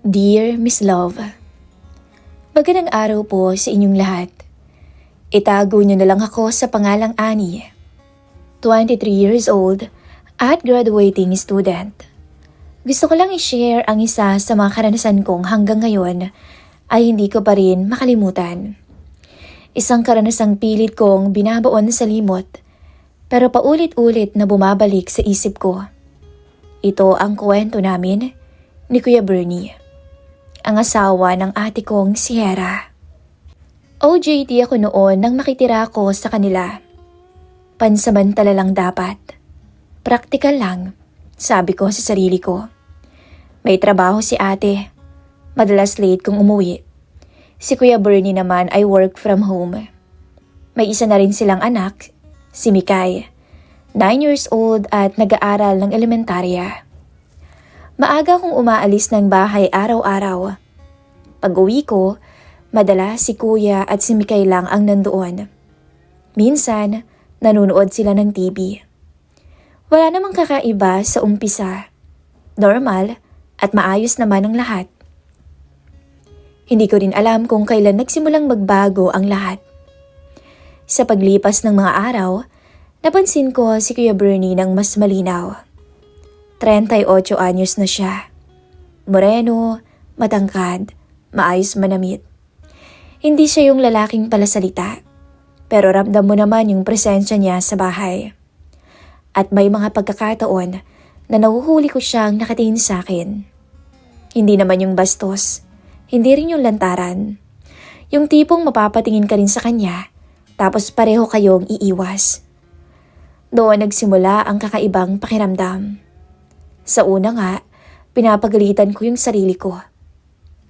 Dear Miss Love, magandang araw po sa inyong lahat. Itago niyo na lang ako sa pangalang Annie, 23 years old at graduating student. Gusto ko lang i-share ang isa sa mga karanasan kong hanggang ngayon ay hindi ko pa rin makalimutan. Isang karanasang pilit kong binabaon sa limot pero paulit-ulit na bumabalik sa isip ko. Ito ang kwento namin ni Kuya Bernie, ang asawa ng ate kong si Hera. OJT ako noon nang makitira ako sa kanila. Pansamantala lang dapat. Praktikal lang, sabi ko sa sarili ko. May trabaho si ate. Madalas late kung umuwi. Si Kuya Bernie naman ay work from home. May isa na rin silang anak, si Mikay, 9 years old at nag-aaral ng elementarya. Maaga akong umaalis ng bahay araw-araw. Pag-uwi ko, madalas si Kuya at si Mikay lang ang nandoon. Minsan, nanonood sila ng TV. Wala namang kakaiba sa umpisa. Normal at maayos naman ang lahat. Hindi ko rin alam kung kailan nagsimulang magbago ang lahat. Sa paglipas ng mga araw, napansin ko si Kuya Bernie ng mas malinaw. 38 anyos na siya. Moreno, matangkad, maayos manamit. Hindi siya yung lalaking palasalita, pero ramdam mo naman yung presensya niya sa bahay. At may mga pagkakataon na nahuhuli ko siyang nakatingin sa akin. Hindi naman yung bastos, hindi rin yung lantaran. Yung tipong mapapatingin ka rin sa kanya, tapos pareho kayong iiwas. Doon nagsimula ang kakaibang pakiramdam. Sa una nga, pinapagalitan ko yung sarili ko.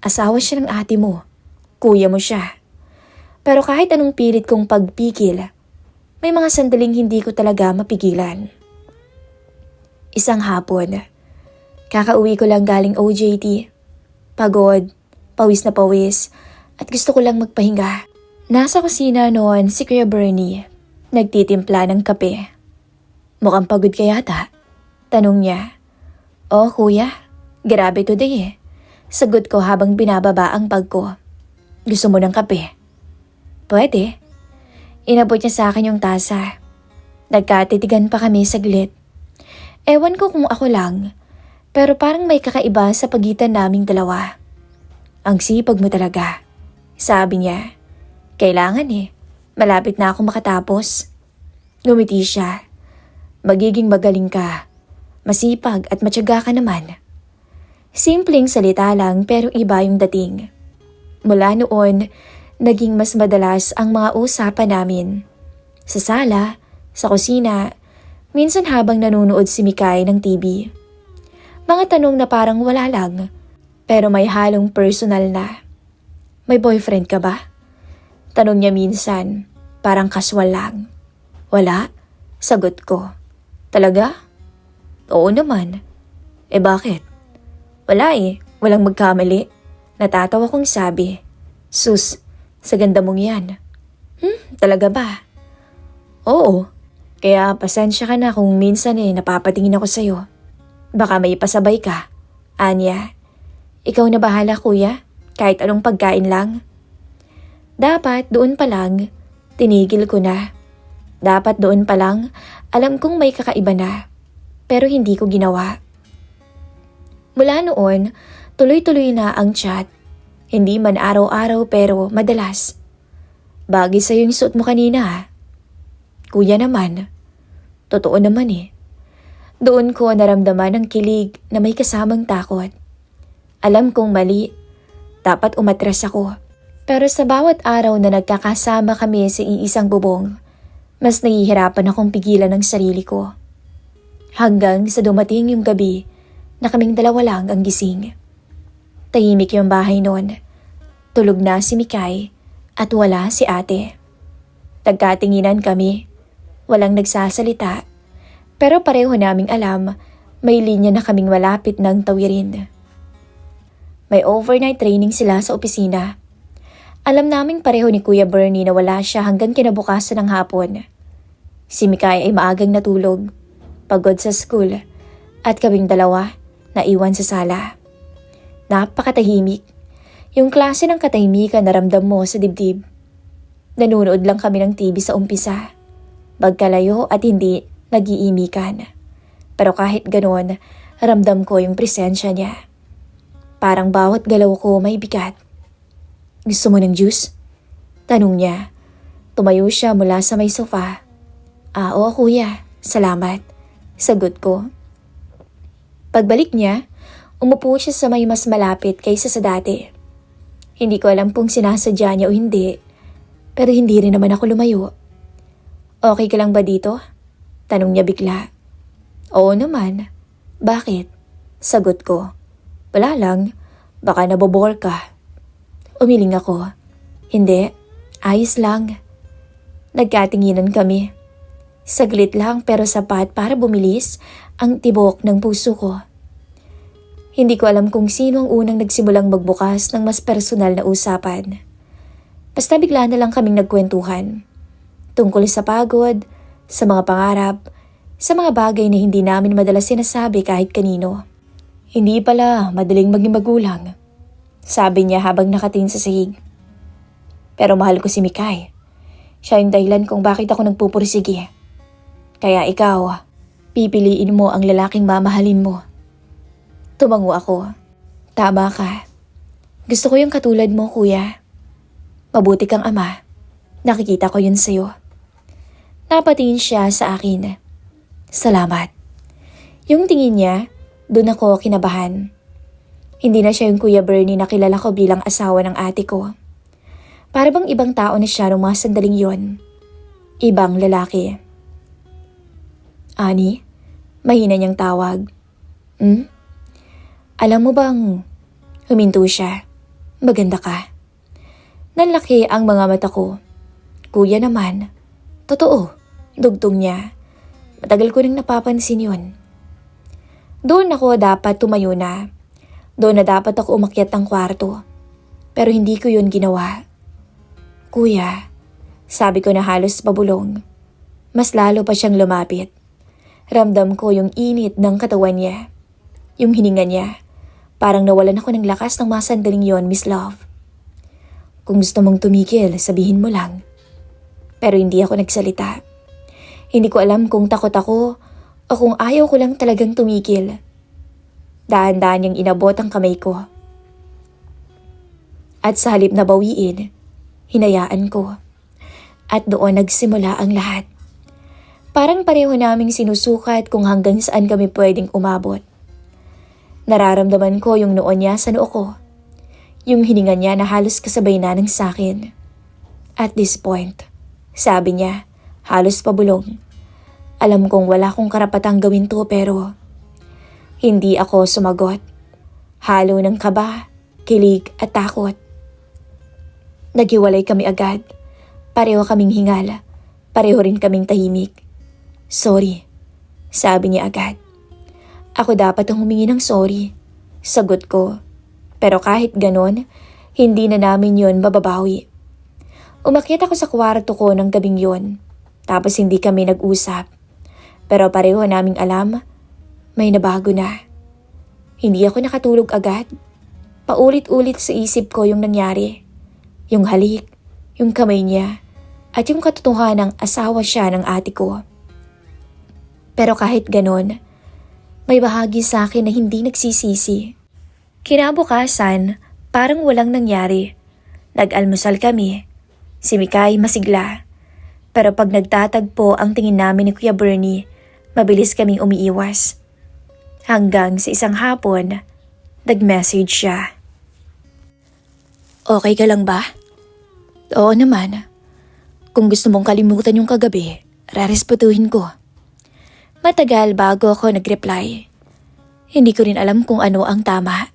Asawa siya ng ate mo, kuya mo siya. Pero kahit anong pilit kong pagpigil, may mga sandaling hindi ko talaga mapigilan. Isang hapon, kakauwi ko lang galing OJT. Pagod, pawis na pawis, at gusto ko lang magpahinga. Nasa kusina noon si Kuya Bernie, nagtitimpla ng kape. Mukhang pagod ka yata, tanong niya. Oh kuya, grabe today eh. Sagot ko habang binababa ang bag ko. Gusto mo ng kape? Pwede. Inabot niya sa akin yung tasa. Nagkatitigan pa kami saglit. Ewan ko kung ako lang, pero parang may kakaiba sa pagitan naming dalawa. Ang sipag mo talaga, sabi niya. Kailangan eh, malapit na ako makatapos. Ngumiti siya. Magiging magaling ka. Masipag at matyaga ka naman. Simpleng salita lang pero iba yung dating. Mula noon, naging mas madalas ang mga usapan namin. Sa sala, sa kusina, minsan habang nanonood si Mikay ng TV. Mga tanong na parang wala lang, pero may halong personal na. May boyfriend ka ba? Tanong niya minsan, parang casual lang. Wala? Sagot ko. Talaga? Oo naman. Eh bakit? Wala eh, walang magkamali. Natatawa kong sabi. Sus, sa ganda mong yan. Talaga ba? Oo, kaya pasensya ka na kung minsan napapatingin ako sa'yo. Baka may pasabay ka. Anya, ikaw na bahala kuya, kahit anong pagkain lang. Dapat doon pa lang, tinigil ko na. Dapat doon pa lang, alam kong may kakaiba na. Pero hindi ko ginawa. Mula noon, tuloy-tuloy na ang chat. Hindi man araw-araw pero madalas. Bagay sa'yo yung suot mo kanina ha. Kuya naman. Totoo naman eh. Doon ko naramdaman ang kilig na may kasamang takot. Alam kong mali. Dapat umatras ako. Pero sa bawat araw na nagkakasama kami sa iisang bubong, mas nahihirapan akong pigilan ang sarili ko. Hanggang sa dumating yung gabi na kaming dalawa lang ang gising. Tahimik yung bahay noon. Tulog na si Mikay at wala si ate. Nagkatinginan kami. Walang nagsasalita. Pero pareho naming alam may linya na kaming malapit ng tawirin. May overnight training sila sa opisina. Alam naming pareho ni Kuya Bernie na wala siya hanggang kinabukasan ng hapon. Si Mikay ay maagang natulog. Pagod sa school, at kaming dalawa naiwan sa sala. Napakatahimik. Yung klase ng katahimikan na ramdam mo sa dibdib. Nanonood lang kami ng TV sa umpisa. Magkalayo at hindi nag-iimikan. Pero kahit ganoon, ramdam ko yung presensya niya. Parang bawat galaw ko may bigat. Gusto mo ng juice? Tanong niya. Tumayo siya mula sa may sofa. Oo kuya, salamat. Sagot ko. Pagbalik niya, umupo siya sa may mas malapit kaysa sa dati. Hindi ko alam kung sinasadya niya o hindi, pero hindi rin naman ako lumayo. Okay ka lang ba dito? Tanong niya bigla. Oo naman. Bakit? Sagot ko. Wala lang, baka nabobore ka. Umiling ako. Hindi, ayos lang. Nagkatinginan kami. Saglit lang pero sapat para bumilis ang tibok ng puso ko. Hindi ko alam kung sino ang unang nagsimulang magbukas ng mas personal na usapan. Basta bigla na lang kaming nagkwentuhan. Tungkol sa pagod, sa mga pangarap, sa mga bagay na hindi namin madalas sinasabi kahit kanino. Hindi pala madaling maging magulang, sabi niya habang nakatingin sa sahig. Pero mahal ko si Mikay. Siya yung dahilan kung bakit ako nagpupursige. Kaya ikaw, pipiliin mo ang lalaking mamahalin mo. Tumango ako. Tama ka. Gusto ko yung katulad mo, kuya. Mabuti kang ama. Nakikita ko yun sa'yo. Napatingin siya sa akin. Salamat. Yung tingin niya, doon ako kinabahan. Hindi na siya yung Kuya Bernie na kilala ko bilang asawa ng ate ko. Para bang ibang tao na siya nung mga sandaling yon. Ibang lalaki. Ani, mahina niyang tawag. Alam mo bang, huminto siya. Maganda ka. Nanlaki ang mga mata ko. Kuya naman. Totoo. Dugtong niya. Matagal ko rin napapansin yun. Doon ako dapat tumayo na. Doon na dapat ako umakyat ng kwarto. Pero hindi ko yun ginawa. Kuya, sabi ko na halos pabulong. Mas lalo pa siyang lumapit. Ramdam ko yung init ng katawan niya. Yung hininga niya. Parang nawalan ako ng lakas ng mga sandaling yon, Miss Love. Kung gusto mong tumigil, sabihin mo lang. Pero hindi ako nagsalita. Hindi ko alam kung takot ako o kung ayaw ko lang talagang tumigil. Dahan-dahan niyang inabot ang kamay ko. At sa halip na bawiin, hinayaan ko. At doon nagsimula ang lahat. Parang pareho naming sinusukat kung hanggang saan kami pwedeng umabot. Nararamdaman ko yung noo niya sa noo ko. Yung hininga niya na halos kasabay na ng sakin. At this point, sabi niya, halos pabulong. Alam kong wala kong karapatang gawin to pero hindi ako sumagot. Halo ng kaba, kilig at takot. Naghiwalay kami agad. Pareho kaming hingala. Pareho rin kaming tahimik. Sorry, sabi niya agad. Ako dapat ang humingi ng sorry. Sagot ko. Pero kahit ganon, hindi na namin yon mababawi. Umakyat ako sa kwarto ko ng gabing yon. Tapos hindi kami nag-usap. Pero pareho naming alam, may nabago na. Hindi ako nakatulog agad. Paulit-ulit sa isip ko yung nangyari. Yung halik, yung kamay niya, at yung katotohanang asawa siya ng ate ko. Pero kahit ganon, may bahagi sa akin na hindi nagsisisi. Kinabukasan, parang walang nangyari. Nag-almusal kami. Si Mikay masigla. Pero pag nagtatagpo ang tingin namin ni Kuya Bernie, mabilis kaming umiiwas. Hanggang sa isang hapon, nag-message siya. Okay ka lang ba? Oo naman. Kung gusto mong kalimutan yung kagabi, rarespetuhin ko. Matagal bago ako nag-reply. Hindi ko rin alam kung ano ang tama.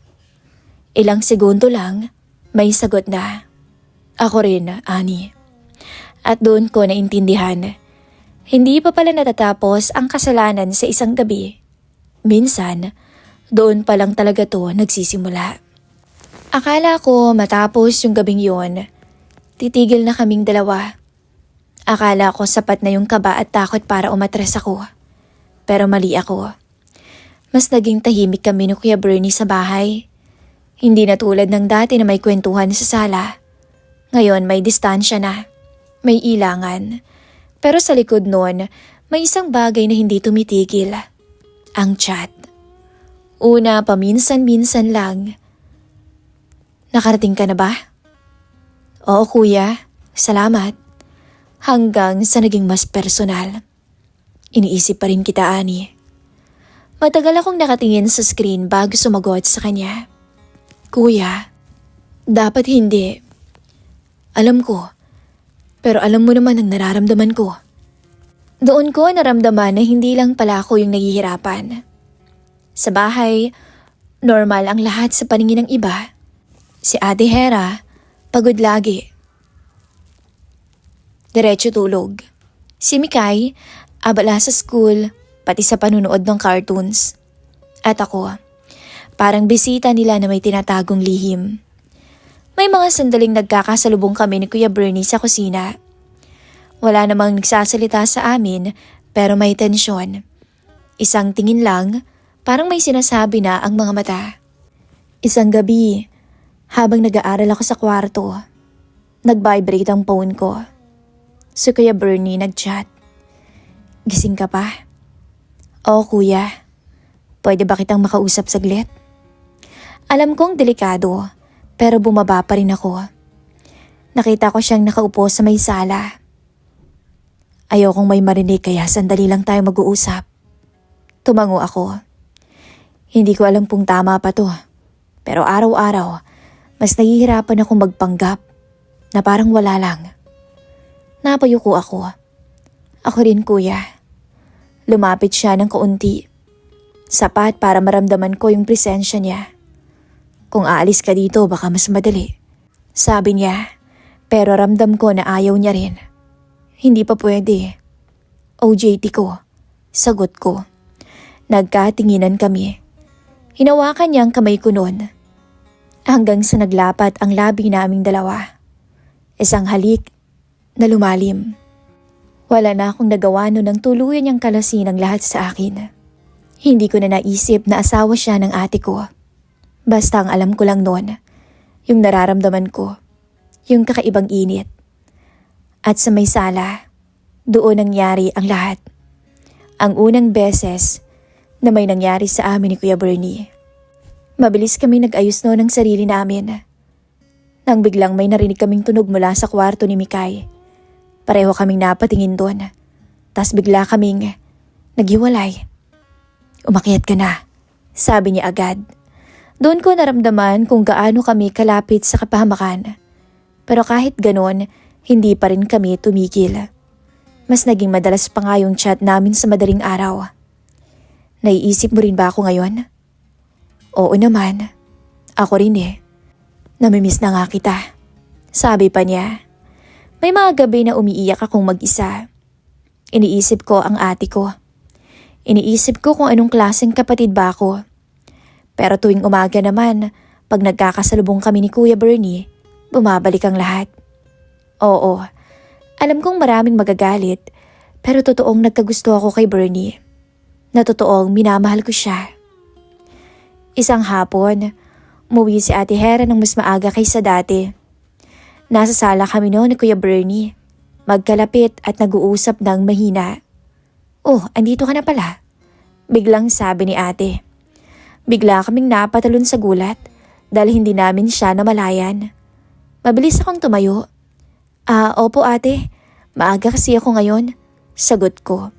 Ilang segundo lang, may sagot na. Ako rin, Ani. At doon ko naintindihan. Hindi pa pala natatapos ang kasalanan sa isang gabi. Minsan, doon pa lang talaga to nagsisimula. Akala ko matapos yung gabing yon, titigil na kaming dalawa. Akala ko sapat na yung kaba at takot para umatres ako. Pero mali ako. Mas naging tahimik kami ni Kuya Bernie sa bahay. Hindi na tulad ng dati na may kwentuhan sa sala. Ngayon may distansya na. May ilangan. Pero sa likod nun, may isang bagay na hindi tumitigil. Ang chat. Una, paminsan-minsan lang. Nakarating ka na ba? Oo kuya, salamat. Hanggang sa naging mas personal. Iniisip pa rin kita, Ani. Matagal akong nakatingin sa screen bago sumagot sa kanya. Kuya, dapat hindi. Alam ko, pero alam mo naman ang nararamdaman ko. Doon ko naramdaman na hindi lang pala ako yung naghihirapan. Sa bahay, normal ang lahat sa paningin ng iba. Si Ate Hera, pagod lagi. Diretso tulog. Si Mikay, abala sa school, pati sa panunood ng cartoons. At ako, parang bisita nila na may tinatagong lihim. May mga sandaling nagkakasalubong kami ni Kuya Bernie sa kusina. Wala namang nagsasalita sa amin pero may tensyon. Isang tingin lang, parang may sinasabi na ang mga mata. Isang gabi, habang nag-aaral ako sa kwarto, nag-vibrate ang phone ko. Si Kuya Bernie nag-chat. Gising ka pa? Oo kuya. Pwede ba kitang makausap saglit? Alam kong delikado, pero bumaba pa rin ako. Nakita ko siyang nakaupo sa may sala. Ayokong may marinig kaya sandali lang tayo mag-uusap. Tumango ako. Hindi ko alam kung tama pa to. Pero araw-araw, mas nahihirapan akong magpanggap na parang wala lang. Napayuko ako. Ako rin kuya. Lumapit siya ng kaunti. Sapat para maramdaman ko yung presensya niya. Kung aalis ka dito baka mas madali. Sabi niya, pero ramdam ko na ayaw niya rin. Hindi pa pwede. OJT ko. Sagot ko. Nagkatinginan kami. Hinawakan niya ang kamay ko noon. Hanggang sa naglapat ang labi naming dalawa. Isang halik na lumalim. Wala na akong nagawa noon ng tuluyan niyang kalasin ang lahat sa akin. Hindi ko na naisip na asawa siya ng ate ko. Basta ang alam ko lang noon, yung nararamdaman ko, yung kakaibang init. At sa may sala, doon nangyari ang lahat. Ang unang beses na may nangyari sa amin ni Kuya Bernie. Mabilis kami nag-ayos noon ng sarili namin. Nang biglang may narinig kaming tunog mula sa kwarto ni Mikay. Pareho kaming napatingin doon. Tas bigla kaming naghiwalay. Umakyat ka na, sabi niya agad. Doon ko naramdaman kung gaano kami kalapit sa kapahamakan. Pero kahit ganon, hindi pa rin kami tumigil. Mas naging madalas pa nga yung chat namin sa madaling araw. Naiisip mo rin ba ako ngayon? Oo naman. Ako rin eh. Namimiss na nga kita. Sabi pa niya. May mga gabi na umiiyak akong mag-isa. Iniisip ko ang ate ko. Iniisip ko kung anong klaseng kapatid ba ako. Pero tuwing umaga naman, pag nagkakasalubong kami ni Kuya Bernie, bumabalik ang lahat. Oo, alam kong maraming magagalit, pero totoong nagkagusto ako kay Bernie. Na totoong minamahal ko siya. Isang hapon, umuwi si Ate Hera ng mas maaga kaysa dati. Nasa sala kami noon ni Kuya Bernie. Magkalapit at nag-uusap ng mahina. Oh, andito ka na pala. Biglang sabi ni ate. Bigla kaming napatalon sa gulat dahil hindi namin siya namalayan. Mabilis akong tumayo. Opo ate. Maaga kasi ako ngayon. Sagot ko.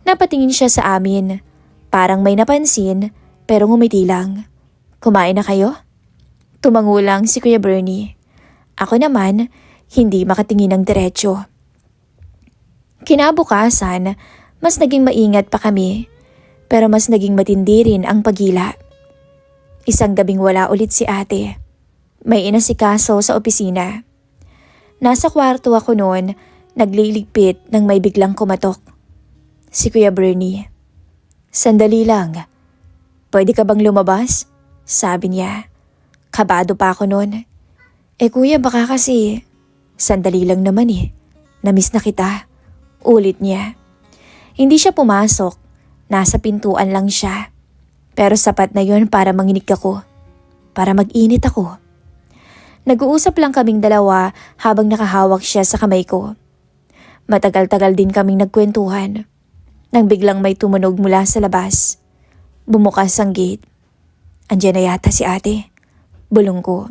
Napatingin siya sa amin. Parang may napansin pero ngumiti lang. Kumain na kayo? Tumango lang si Kuya Bernie. Ako naman, hindi makatingin ng diretsyo. Kinabukasan, mas naging maingat pa kami, pero mas naging matindi rin ang pagila. Isang gabing wala ulit si ate. May inasikaso sa opisina. Nasa kwarto ako noon, nagliligpit nang may biglang kumatok. Si Kuya Bernie. Sandali lang. Pwede ka bang lumabas? Sabi niya. Kabado pa ako noon. Kuya baka kasi, sandali lang naman eh. Namiss na kita. Ulit niya. Hindi siya pumasok. Nasa pintuan lang siya. Pero sapat na yon para manginig ako. para mag-init ako. Nag-uusap lang kaming dalawa habang nakahawak siya sa kamay ko. Matagal-tagal din kaming nagkwentuhan. Nang biglang may tumunog mula sa labas. Bumukas ang gate. Andiyan na yata si ate. Bulong ko.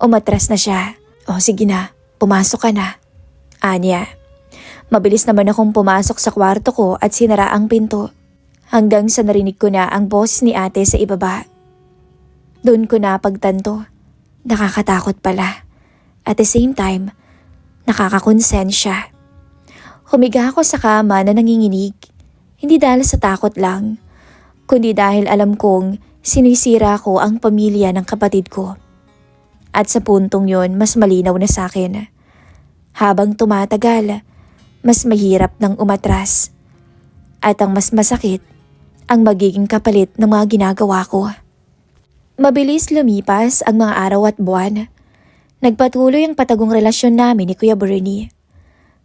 Umatras na siya. O sige na, pumasok ka na. Anya. Mabilis naman akong pumasok sa kwarto ko at sinara ang pinto. Hanggang sa narinig ko na ang boses ni ate sa ibaba. Doon ko na pagtanto. Nakakatakot pala. At the same time, nakakakonsensya. Humiga ako sa kama na nanginginig. Hindi dahil sa takot lang, kundi dahil alam kong sinisira ko ang pamilya ng kapatid ko. At sa puntong yon, mas malinaw na sa akin. Habang tumatagal, mas mahirap nang umatras. At ang mas masakit, ang magiging kapalit ng mga ginagawa ko. Mabilis lumipas ang mga araw at buwan. Nagpatuloy ang patagong relasyon namin ni Kuya Bernie.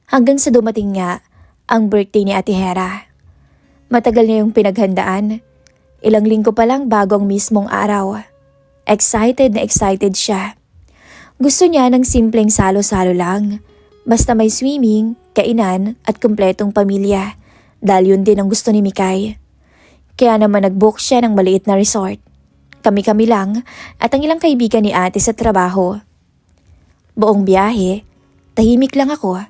Hanggang sa dumating nga ang birthday ni Ate Hera. Matagal niya yung pinaghandaan. Ilang linggo pa lang bago ang mismong araw. Excited na excited siya. Gusto niya ng simpleng salo-salo lang. Basta may swimming, kainan at kumpletong pamilya. Dahil yun din ang gusto ni Mikay. Kaya naman nag-book siya ng maliit na resort. Kami-kami lang at ang ilang kaibigan ni ate sa trabaho. Buong biyahe, tahimik lang ako.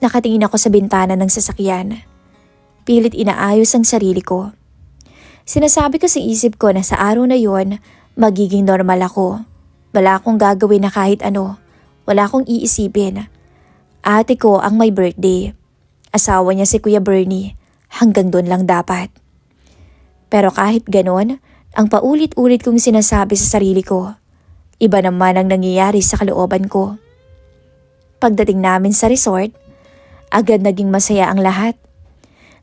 Nakatingin ako sa bintana ng sasakyan. Pilit inaayos ang sarili ko. Sinasabi ko sa isip ko na sa araw na yon, magiging normal ako. Wala akong gagawin na kahit ano. Wala akong iisipin. Ate ko ang may birthday. Asawa niya si Kuya Bernie. Hanggang doon lang dapat. Pero kahit ganon, ang paulit-ulit kong sinasabi sa sarili ko, iba naman ang nangyayari sa kalooban ko. Pagdating namin sa resort, agad naging masaya ang lahat.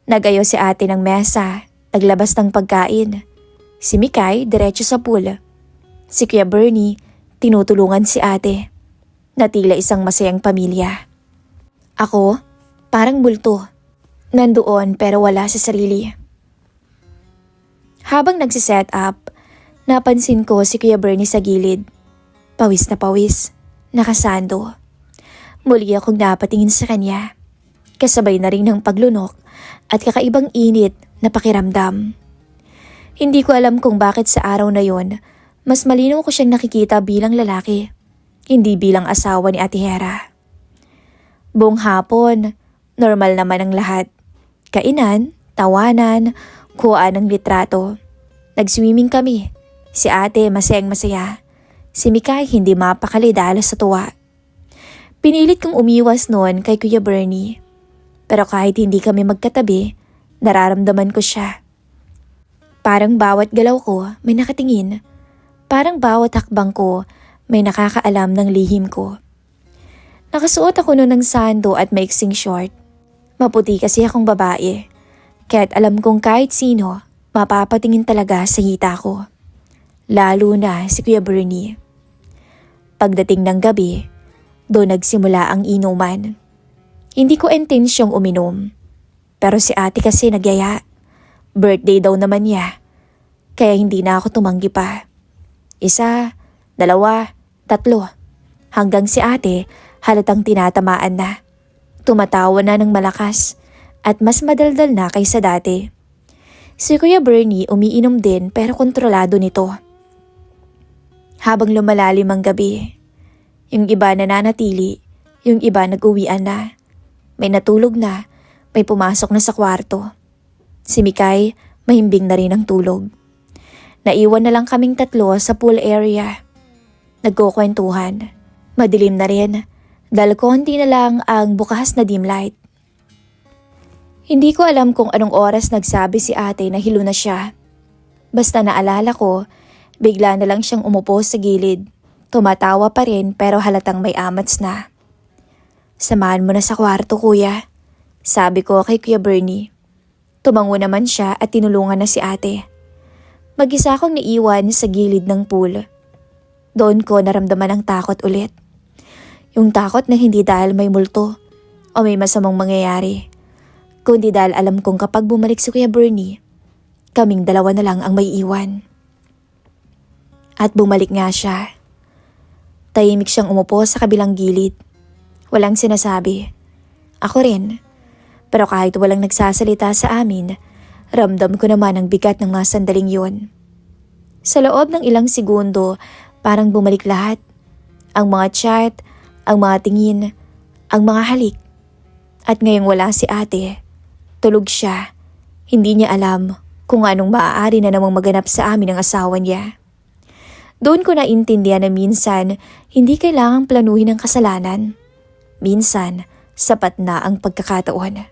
Nag-ayos si ate ng mesa, naglabas ng pagkain. Si Mikay, diretso sa pool. Si Kuya Bernie, tinutulungan si ate. Natila isang masayang pamilya. Ako, parang bulto. Nandoon pero wala sa sarili. Habang nagsiset up, napansin ko si Kuya Bernie sa gilid. Pawis na pawis, nakasando. Muli akong napatingin sa kanya. Kasabay na rin ng paglunok at kakaibang init na pakiramdam. Hindi ko alam kung bakit sa araw na yon, mas malinaw ko siyang nakikita bilang lalaki, hindi bilang asawa ni Ate Hera. Buong hapon, normal naman ang lahat. Kainan, tawanan, kuhaan ng litrato. Nag-swimming kami. Si ate masayang masaya. Si Mikay hindi mapakali dahil sa tuwa. Pinilit kong umiwas noon kay Kuya Bernie. Pero kahit hindi kami magkatabi, nararamdaman ko siya. Parang bawat galaw ko may nakatingin. Parang bawat hakbang ko may nakakaalam ng lihim ko. Nakasuot ako noon ng sando at maiksing short. Maputi kasi akong babae. Kaya't alam kong kahit sino, mapapatingin talaga sa hita ko. Lalo na si Kuya Bernie. Pagdating ng gabi, doon nagsimula ang inuman. Hindi ko intensyong uminom. Pero si ate kasi nagyaya. Birthday daw naman niya. Kaya hindi na ako tumanggi pa. 1, 2, 3. Hanggang si ate halatang tinatamaan na. Tumatawa na ng malakas. At mas madaldal na kaysa dati. Si Kuya Bernie umiinom din pero kontrolado nito. Habang lumalalim ang gabi, yung iba nananatili, yung iba nag-uwian na. May natulog na, may pumasok na sa kwarto. Si Mikay, mahimbing na rin ang tulog. Naiwan na lang kaming 3 sa pool area. Nagkukwentuhan. Madilim na rin, dahil konti na lang ang bukas na dim light. Hindi ko alam kung anong oras nagsabi si ate na hilo na siya. Basta naalala ko, bigla na lang siyang umupo sa gilid. Tumatawa pa rin pero halatang may amats na. Samahan mo na sa kwarto kuya, sabi ko kay Kuya Bernie. Tumango naman siya at tinulungan na si ate. Mag-isa akong naiwan sa gilid ng pool. Doon ko naramdaman ang takot ulit. Yung takot na hindi dahil may multo o may masamang mangyayari. Kundi dahil alam kong kapag bumalik si Kuya Bernie, kaming dalawa na lang ang may iwan. At bumalik nga siya. Tahimik siyang umupo sa kabilang gilid. Walang sinasabi. Ako rin. Pero kahit walang nagsasalita sa amin, ramdam ko naman ang bigat ng mga sandaling yun. Sa loob ng ilang segundo, parang bumalik lahat. Ang mga chat, ang mga tingin, ang mga halik. At ngayong wala si ate, tulog siya. Hindi niya alam kung anong maaari na namang maganap sa amin ng asawa niya. Doon ko naintindihan na minsan, hindi kailangang planuhin ang kasalanan. Minsan, sapat na ang pagkakataon.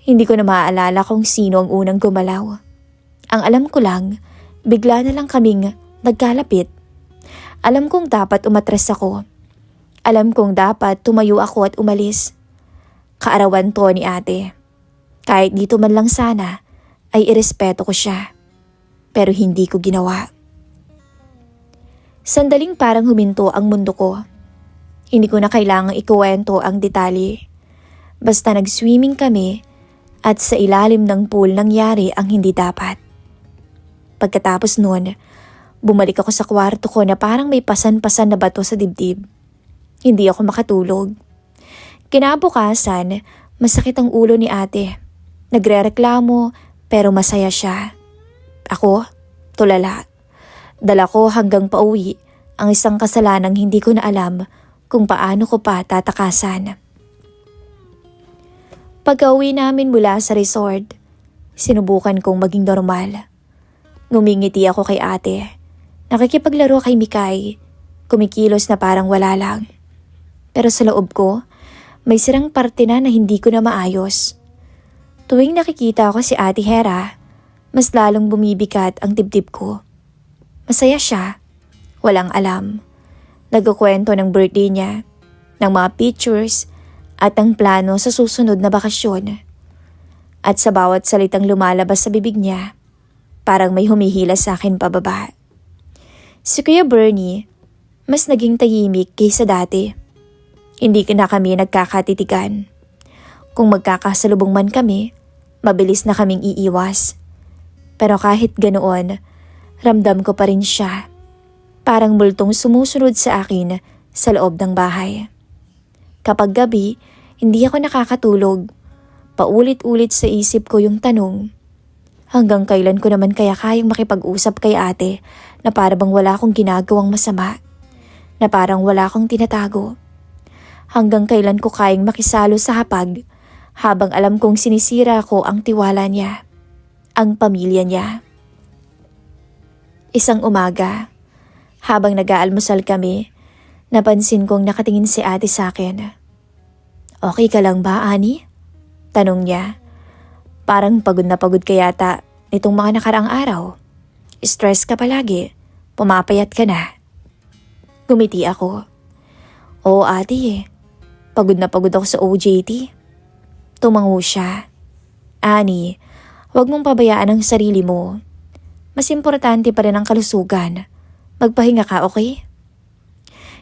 Hindi ko na maaalala kung sino ang unang gumalaw. Ang alam ko lang, bigla na lang kaming nagkalapit. Alam kong dapat umatras ako. Alam kong dapat tumayo ako at umalis. Kaarawan to ni ate. Kahit dito man lang sana, ay irespeto ko siya. Pero hindi ko ginawa. Sandaling parang huminto ang mundo ko. Hindi ko na kailangang ikuwento ang detalye. Basta nag-swimming kami at sa ilalim ng pool nangyari ang hindi dapat. Pagkatapos noon, bumalik ako sa kwarto ko na parang may pasan-pasan na bato sa dibdib. Hindi ako makatulog. Kinabukasan, masakit ang ulo ni ate. Nagrereklamo pero masaya siya. Ako, tulala. Dala ko hanggang pauwi ang isang kasalanang hindi ko na alam kung paano ko pa tatakasan. Pag-uwi namin mula sa resort, sinubukan kong maging normal. Ngumingiti ako kay ate. Nakikipaglaro kay Mikay. Kumikilos na parang wala lang. Pero sa loob ko, may sirang parte na hindi ko na maayos. Tuwing nakikita ko si Ate Hera, mas lalong bumibigat ang dibdib ko. Masaya siya. Walang alam. Nagkukwento ng birthday niya, ng mga pictures, at ang plano sa susunod na bakasyon. At sa bawat salitang lumalabas sa bibig niya, parang may humihila sa akin pababa. Si Kuya Bernie, mas naging tahimik kaysa dati. Hindi na kami nagkakatitigan. Kung magkakasalubong man kami, mabilis na kaming iiwas. Pero kahit ganoon, ramdam ko pa rin siya. Parang multong sumusunod sa akin sa loob ng bahay. Kapag gabi, hindi ako nakakatulog. Paulit-ulit sa isip ko yung tanong, hanggang kailan ko naman kaya kayang makipag-usap kay ate na parang wala akong ginagawang masama, na parang wala akong tinatago. Hanggang kailan ko kayang makisalo sa hapag habang alam kong sinisira ko ang tiwala niya, ang pamilya niya. Isang umaga, habang nag-aalmusal kami, napansin kong nakatingin si ate sa akin. Okay ka lang ba, Ani? Tanong niya. Parang pagod na pagod ka yata nitong mga nakaraang araw. Stress ka palagi. Pumapayat ka na. Gumiti ako. Oo ate pagod na pagod ako sa OJT. Tumango siya. Ani, huwag mong pabayaan ang sarili mo. Mas importante pa rin ang kalusugan. Magpahinga ka, okay?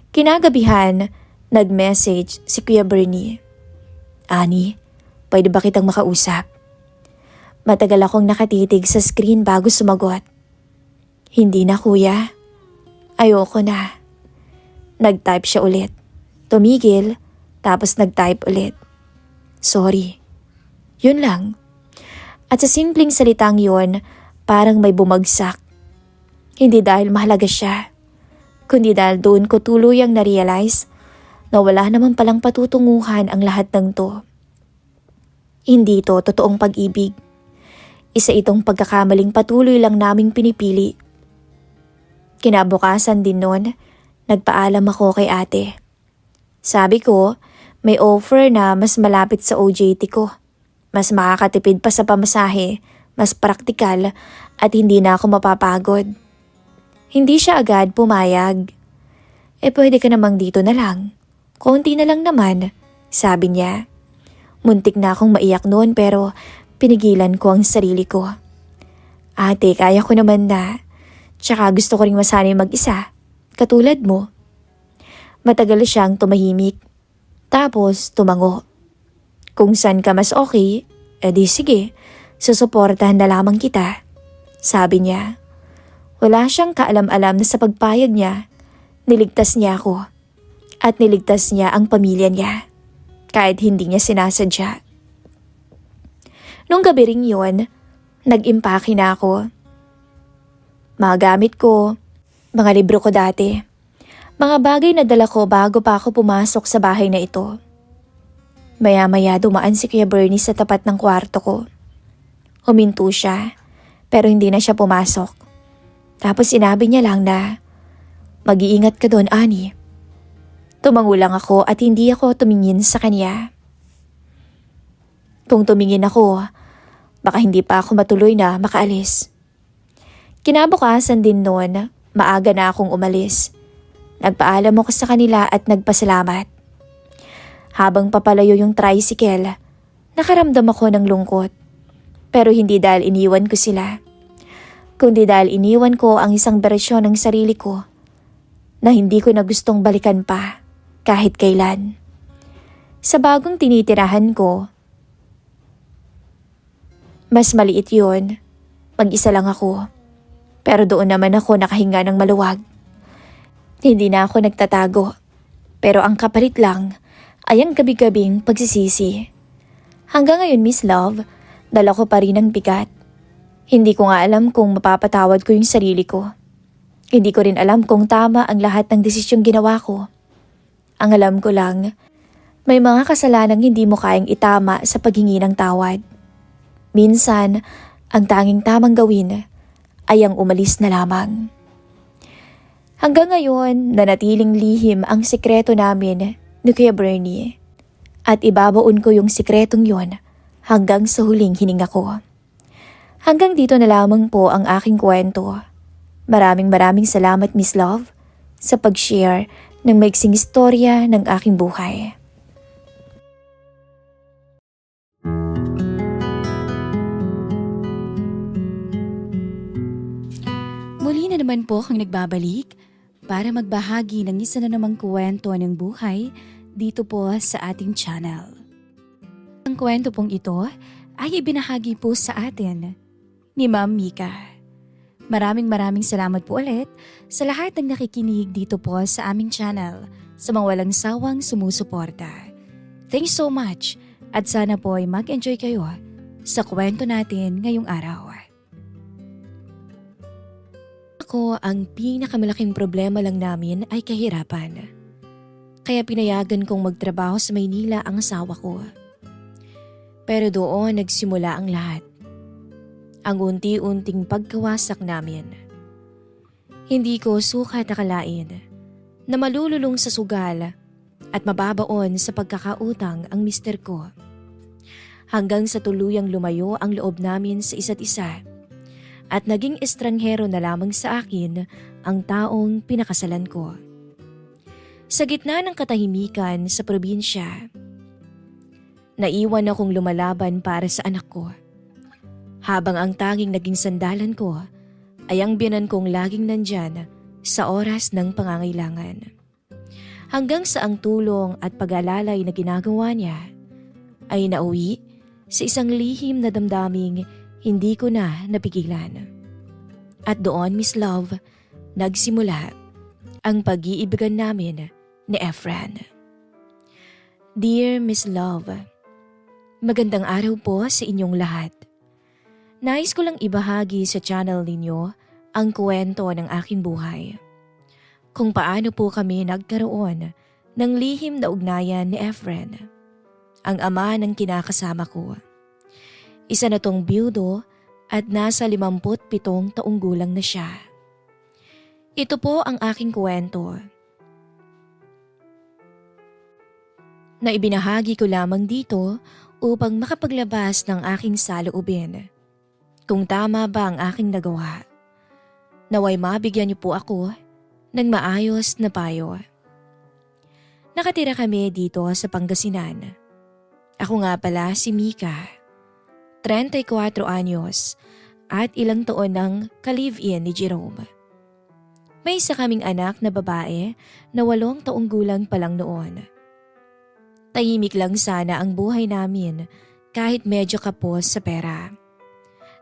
Kinagabihan, nag-message si Kuya Bernie. Ani, pwede ba kitang makausap? Matagal akong nakatitig sa screen bago sumagot. Hindi na kuya. Ayoko na. Nag-type siya ulit. Tumigil, tapos nag-type ulit. Sorry. Yun lang. At sa simpleng salitang yun, parang may bumagsak. Hindi dahil mahalaga siya, kundi dahil doon ko tuluyang na-realize na wala naman palang patutunguhan ang lahat ng to. Hindi to totoong pag-ibig. Isa itong pagkakamaling patuloy lang naming pinipili. Kinabukasan din noon, nagpaalam ako kay ate. Sabi ko, may offer na mas malapit sa OJT ko. Mas makakatipid pa sa pamasahe, mas praktikal at hindi na ako mapapagod. Hindi siya agad pumayag. Pwede ka namang dito na lang. Konti na lang naman, sabi niya. Muntik na akong maiyak noon pero pinigilan ko ang sarili ko. Ate, kaya ko naman na. Tsaka gusto ko ring masanay mag-isa, katulad mo. Matagal siyang tumahimik. Tapos tumango. Kung saan ka mas okay, edi sige, susuportahan na lamang kita. Sabi niya. Wala siyang kaalam-alam na sa pagpayag niya, niligtas niya ako at niligtas niya ang pamilya niya kahit hindi niya sinasadya. Nung gabi ring yun, nag-impake na ako. Mga gamit ko, mga libro ko dati, mga bagay na dala ko bago pa ako pumasok sa bahay na ito. Maya-maya dumaan si Kuya Bernie sa tapat ng kwarto ko. Huminto siya, pero hindi na siya pumasok. Tapos sinabi niya lang na, mag-iingat ka doon, Ani. Tumango lang ako at hindi ako tumingin sa kanya. Kung tumingin ako, baka hindi pa ako matuloy na makaalis. Kinabukasan din noon, maaga na akong umalis. Nagpaalam ako sa kanila at nagpasalamat. Habang papalayo yung tricycle, nakaramdam ako ng lungkot. Pero hindi dahil iniwan ko sila, kundi dahil iniwan ko ang isang bersyon ng sarili ko na hindi ko na gustong balikan pa kahit kailan. Sa bagong tinitirahan ko, mas maliit yun, mag-isa lang ako. Pero doon naman ako nakahinga ng maluwag. Hindi na ako nagtatago, pero ang kapalit lang ay ang gabi-gabing pagsisisi. Hanggang ngayon, Miss Love, dala ko pa rin ang bigat. Hindi ko nga alam kung mapapatawad ko yung sarili ko. Hindi ko rin alam kung tama ang lahat ng desisyong ginawa ko. Ang alam ko lang, may mga kasalanang hindi mo kayang itama sa paghingi ng tawad. Minsan, ang tanging tamang gawin ay ang umalis na lamang. Hanggang ngayon, nanatiling lihim ang sikreto namin ni Kuya Bernie. At ibabaon ko yung sikretong yon hanggang sa huling hininga ko. Hanggang dito na lamang po ang aking kwento. Maraming salamat, Miss Love, sa pag-share ng maiksing istorya ng aking buhay. Muli na naman po akong nagbabalik para magbahagi ng isa na namang kwento ng buhay dito po sa ating channel. Ang kwento pong ito ay ibinahagi po sa atin ni Ma'am Mika. Maraming salamat po ulit sa lahat ng nakikinig dito po sa aming channel, sa mga walang sawang sumusuporta. Thanks so much at sana po ay mag-enjoy kayo sa kwento natin ngayong araw. Ako, ang pinakamalaking problema lang namin ay kahirapan. Kaya pinayagan kong magtrabaho sa Maynila ang asawa ko. Pero doon nagsimula ang lahat. Ang unti-unting pagkawasak namin. Hindi ko sukat akalain na malululong sa sugal at mababaon sa pagkakautang ang mister ko. Hanggang sa tuluyang lumayo ang loob namin sa isa't isa at naging estranghero na lamang sa akin ang taong pinakasalan ko. Sa gitna ng katahimikan sa probinsya, naiwan akong lumalaban para sa anak ko. Habang ang tanging naging sandalan ko ay ang biyanan kong laging nandyan sa oras ng pangangailangan. Hanggang sa ang tulong at pag-alalay na ginagawa niya ay nauwi sa isang lihim na damdaming hindi ko na napigilan. At doon, Miss Love, nagsimula ang pag-iibigan namin ni Efren. Dear Miss Love, magandang araw po sa inyong lahat. Nais ko lang ibahagi sa channel ninyo ang kwento ng aking buhay. Kung paano po kami nagkaroon ng lihim na ugnayan ni Efren, ang ama ng kinakasama ko. Isa na tong biyudo at nasa 57 taong gulang na siya. Ito po ang aking kwento. Na ibinahagi ko lamang dito upang makapaglabas ng aking saloobin. Kung tama ba ang aking nagawa, naway mabigyan niyo po ako ng maayos na payo. Nakatira kami dito sa Pangasinan. Ako nga pala si Mika, 34 anyos at ilang taon ng ka-live-in ni Jerome. May isa kaming anak na babae na 8 taong gulang pa lang noon. Tahimik lang sana ang buhay namin kahit medyo kapos sa pera.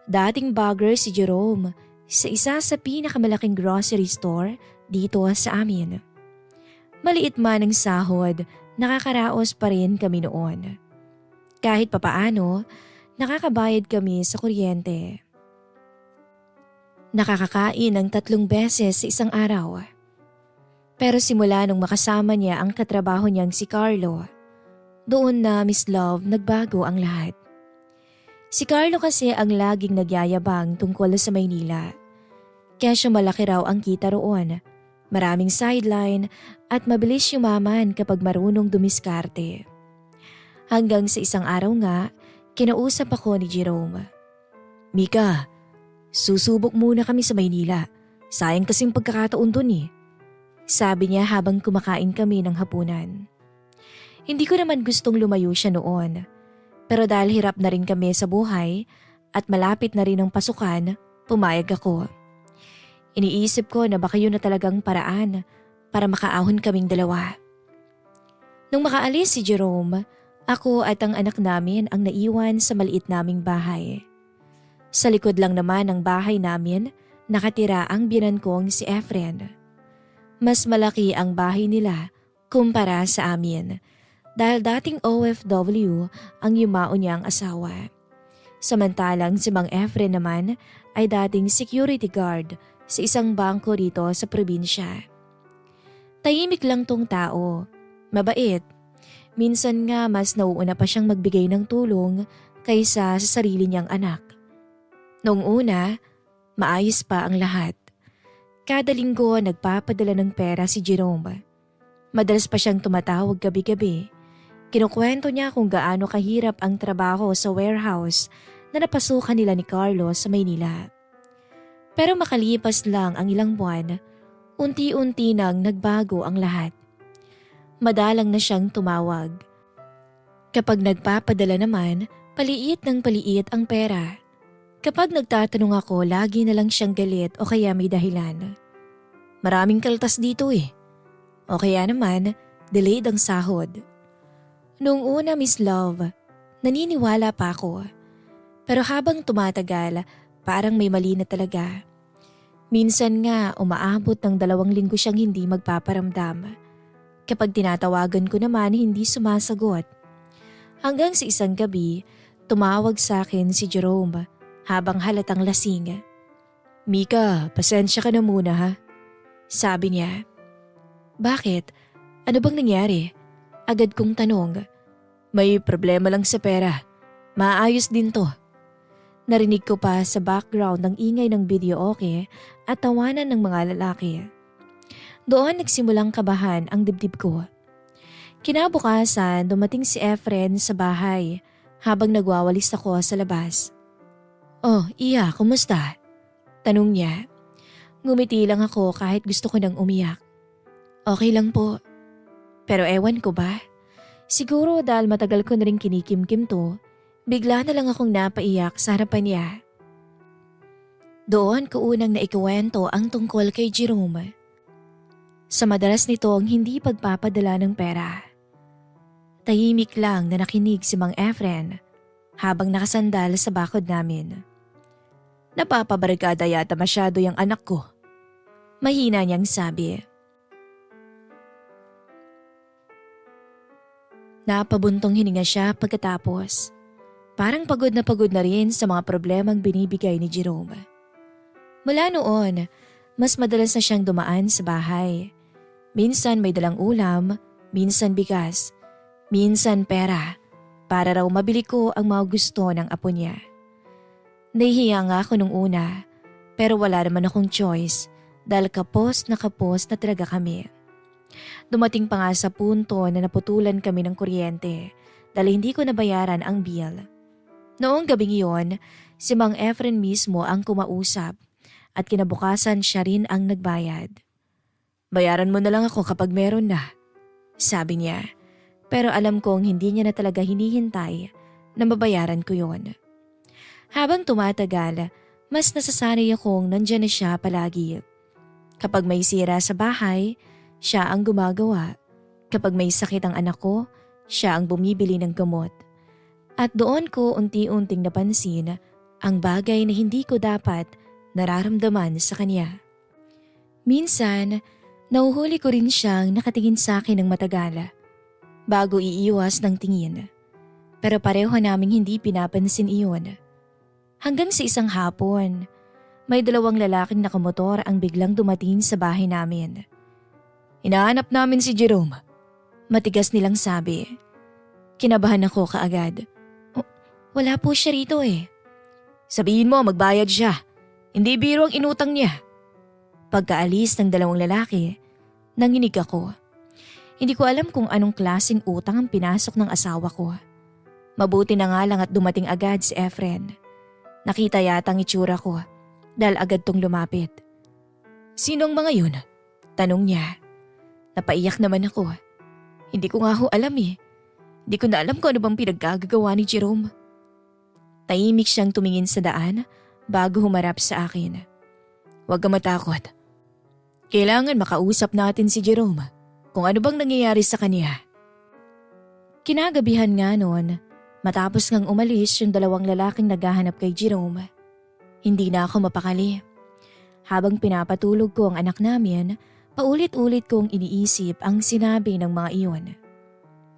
Dating bagger si Jerome sa isa sa pinakamalaking grocery store dito sa amin. Maliit man ang sahod, nakakaraos pa rin kami noon. Kahit papaano, nakakabayad kami sa kuryente. Nakakakain ng 3 beses sa isang araw. Pero simula nung makasama niya ang katrabaho niyang si Carlo, doon na Miss Love nagbago ang lahat. Si Carlo kasi ang laging nagyayabang tungkol sa Maynila. Kaya siya malaki raw ang kita roon, maraming sideline at mabilis yumaman kapag marunong dumiskarte. Hanggang sa isang araw nga, kinausap ako ni Jerome. "Mika, susubok muna kami sa Maynila. Sayang kasing pagkakataon dun eh." Sabi niya habang kumakain kami ng hapunan. Hindi ko naman gustong lumayo siya noon. Pero dahil hirap na rin kami sa buhay at malapit na rin ang pasukan, pumayag ako. Iniisip ko na baka yun na talagang paraan para makaahon kaming dalawa. Nung makaalis si Jerome, ako at ang anak namin ang naiwan sa maliit naming bahay. Sa likod lang naman ng bahay namin, nakatira ang biyenan kong si Efren. Mas malaki ang bahay nila kumpara sa amin dahil dating OFW ang yumao niyang asawa. Samantalang si Mang Efren naman ay dating security guard sa isang bangko rito sa probinsya. Tahimik lang tong tao, mabait. Minsan nga mas nauuna pa siyang magbigay ng tulong kaysa sa sarili niyang anak. Noong una, maayos pa ang lahat. Kada linggo nagpapadala ng pera si Jerome. Madalas pa siyang tumatawag gabi-gabi. Kinukwento niya kung gaano kahirap ang trabaho sa warehouse na napasukan nila ni Carlos sa Maynila. Pero makalipas lang ang ilang buwan, unti-unti nang nagbago ang lahat. Madalang na siyang tumawag. Kapag nagpapadala naman, paliit ng paliit ang pera. Kapag nagtatanong ako, lagi na lang siyang galit o kaya may dahilan. Maraming kaltas dito eh. O kaya naman, delayed ang sahod. Noong una, Miss Love, naniniwala pa ako. Pero habang tumatagal, parang may mali na talaga. Minsan nga, umaabot ng 2 linggo siyang hindi magpaparamdam. Kapag tinatawagan ko naman, hindi sumasagot. Hanggang sa isang gabi, tumawag sa akin si Jerome habang halatang lasing. "Mika, pasensya ka na muna ha." Sabi niya. "Bakit? Ano bang nangyari?" Agad kong tanong. "May problema lang sa pera. Maayos din to." Narinig ko pa sa background ng ingay ng video okay at tawanan ng mga lalaki. Doon nagsimulang kabahan ang dibdib ko. Kinabukasan, dumating si Efren sa bahay habang nagwawalis ako sa labas. "Oh, Iya, kumusta?" Tanong niya. Ngumiti lang ako kahit gusto ko nang umiyak. "Okay lang po." Pero ewan ko ba? Siguro dahil matagal ko na rin kinikimkim to, bigla na lang akong napaiyak sa harapan niya. Doon ko unang naikwento ang tungkol kay Jerome. Sa madalas nitong hindi pagpapadala ng pera. Tahimik lang na nakinig si Mang Efren habang nakasandal sa bakod namin. "Napapabarikada yata masyado yung anak ko." Mahina niyang sabi. Napabuntong hininga siya pagkatapos. Parang pagod na rin sa mga problemang binibigay ni Jerome. Mula noon, mas madalas na siyang dumaan sa bahay. Minsan may dalang ulam, minsan bigas, minsan pera, para raw mabili ko ang mga gusto ng apo niya. Nahihiya nga ako nung una, pero wala naman akong choice dahil kapos na talaga kami. Dumating pa nga sa punto na naputulan kami ng kuryente dahil hindi ko nabayaran ang bill. Noong gabing iyon, si Mang Efren mismo ang kumausap at kinabukasan siya rin ang nagbayad. "Bayaran mo na lang ako kapag meron na," sabi niya. Pero alam kong hindi niya na talaga hinihintay na mabayaran ko yon. Habang tumatagal, mas nasasanay akong nandyan na siya palagi. Kapag may sira sa bahay, siya ang gumagawa. Kapag may sakit ang anak ko, siya ang bumibili ng gamot. At doon ko unti-unting napansin ang bagay na hindi ko dapat nararamdaman sa kanya. Minsan, nahuhuli ko rin siyang nakatingin sa akin ng matagal bago iiwas ng tingin. Pero pareho naming hindi pinapansin iyon. Hanggang sa isang hapon, may dalawang lalaking nakamotor ang biglang dumating sa bahay namin. Hinahanap namin si Jerome. Matigas nilang sabi. Kinabahan ako kaagad. Wala po siya rito eh. Sabihin mo magbayad siya. Hindi biro ang inutang niya. Pagkaalis ng dalawang lalaki, nanginig ako. Hindi ko alam kung anong klaseng utang ang pinasok ng asawa ko. Mabuti na nga lang at dumating agad si Efren. Nakita yata ang itsura ko dahil agad tong lumapit. Sino ang mga yun? Tanong niya. Napaiyak naman ako. Hindi ko nga ho alam eh. Hindi ko na alam kung ano bang pinaggagawa ni Jerome. Tahimik siyang tumingin sa daan bago humarap sa akin. Huwag ka matakot. Kailangan makausap natin si Jerome kung ano bang nangyayari sa kanya. Kinagabihan nga noon, matapos ngang umalis yung dalawang lalaking naghahanap kay Jerome. Hindi na ako mapakali. Habang pinapatulog ko ang anak namin, paulit-ulit kong iniisip ang sinabi ng mga iyon.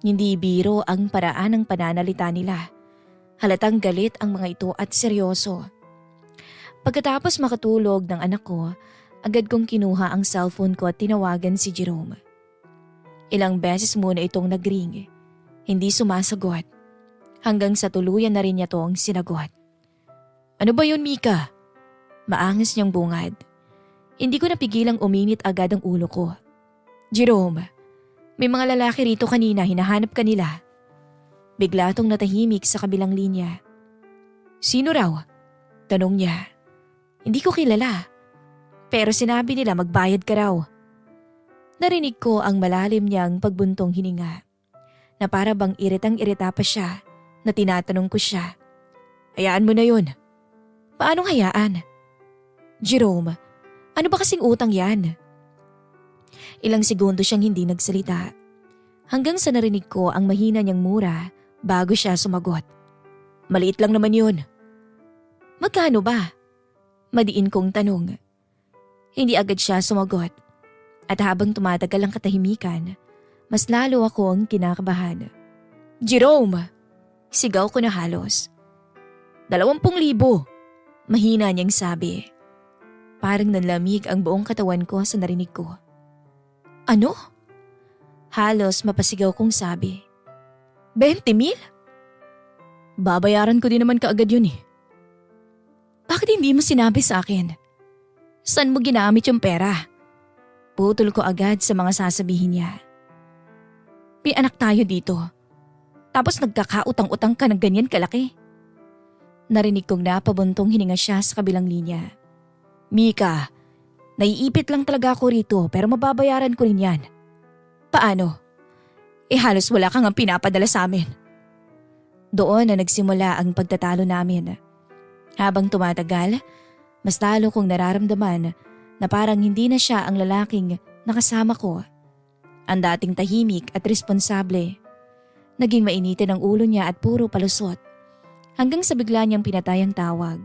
Hindi biro ang paraan ng pananalita nila. Halatang galit ang mga ito at seryoso. Pagkatapos makatulog ng anak ko, agad kong kinuha ang cellphone ko at tinawagan si Jerome. Ilang beses muna itong nagring. Hindi sumasagot. Hanggang sa tuluyan na rin niya tong sinagot. Ano ba yun, Mika? Maangas niyang bungad. Hindi ko napigilang uminit agad ang ulo ko. Jerome, may mga lalaki rito kanina, hinahanap ka nila. Bigla tong natahimik sa kabilang linya. Sino raw? Tanong niya. Hindi ko kilala. Pero sinabi nila magbayad ka raw. Narinig ko ang malalim niyang pagbuntong hininga. Na para bang iritang-irita pa siya na tinatanong ko siya. Hayaan mo na yun. Paanong hayaan? Jerome, ano ba kasing utang yan? Ilang segundo siyang hindi nagsalita. Hanggang sa narinig ko ang mahina niyang mura bago siya sumagot. Maliit lang naman yun. Magkano ba? Madiin kong tanong. Hindi agad siya sumagot. At habang tumatagal ang katahimikan, mas lalo akong kinakabahan. Jerome! Sigaw ko na halos. 20,000. Mahina niyang sabi. Parang nanlamig ang buong katawan ko sa narinig ko. Ano? Halos mapasigaw kong sabi. 20,000? Babayaran ko din naman kaagad yun eh. Bakit hindi mo sinabi sa akin? Saan mo ginamit yung pera? Putol ko agad sa mga sasabihin niya. May anak tayo dito. Tapos nagkakautang-utang ka ng ganyan kalaki. Narinig kong napabuntong hininga siya sa kabilang linya. Mika, naiipit lang talaga ako rito pero mababayaran ko rin yan. Paano? Halos wala kang ang pinapadala sa amin. Doon na nagsimula ang pagtatalo namin. Habang tumatagal, mas lalo kong nararamdaman na parang hindi na siya ang lalaking nakasama ko. Ang dating tahimik at responsable. Naging mainitin ang ulo niya at puro palusot. Hanggang sa bigla niyang pinatay ang tawag.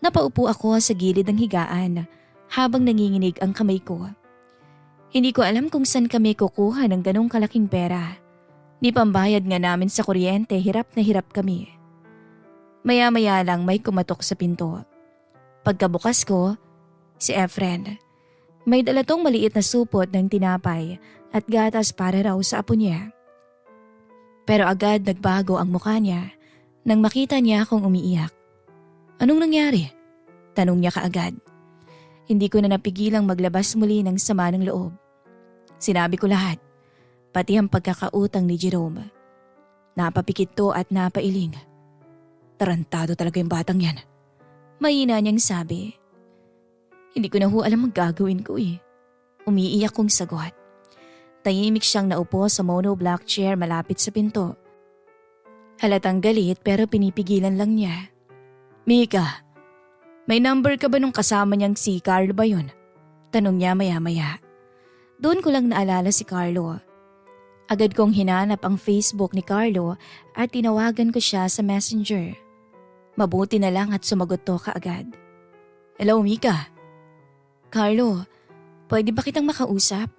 Napaupo ako sa gilid ng higaan habang nanginginig ang kamay ko. Hindi ko alam kung saan kami kukuha ng ganong kalaking pera. Ni pambayad nga namin sa kuryente, hirap na hirap kami. Maya-maya lang may kumatok sa pinto. Pagkabukas ko, si Efren. May dala tong maliit na supot ng tinapay at gatas para raw sa apo niya. Pero agad nagbago ang mukha niya nang makita niya akong umiiyak. Anong nangyari? Tanong niya kaagad. Hindi ko na napigilang maglabas muli ng sama ng loob. Sinabi ko lahat, pati ang pagkakautang ni Jerome. Napapikit to at napailing. Tarantado talaga yung batang yan. Mahina niyang sabi. Hindi ko na ho alam ang gagawin ko eh. Umiiyak kong sagot. Tahimik siyang naupo sa mono-block chair malapit sa pinto. Halatang galit pero pinipigilan lang niya. Mika, may number ka ba nung kasama niyang si Carlo ba yun? Tanong niya maya-maya. Doon ko lang naalala si Carlo. Agad kong hinanap ang Facebook ni Carlo at tinawagan ko siya sa messenger. Mabuti na lang at sumagot to kaagad. Hello, Mika. Carlo, pwede ba kitang makausap?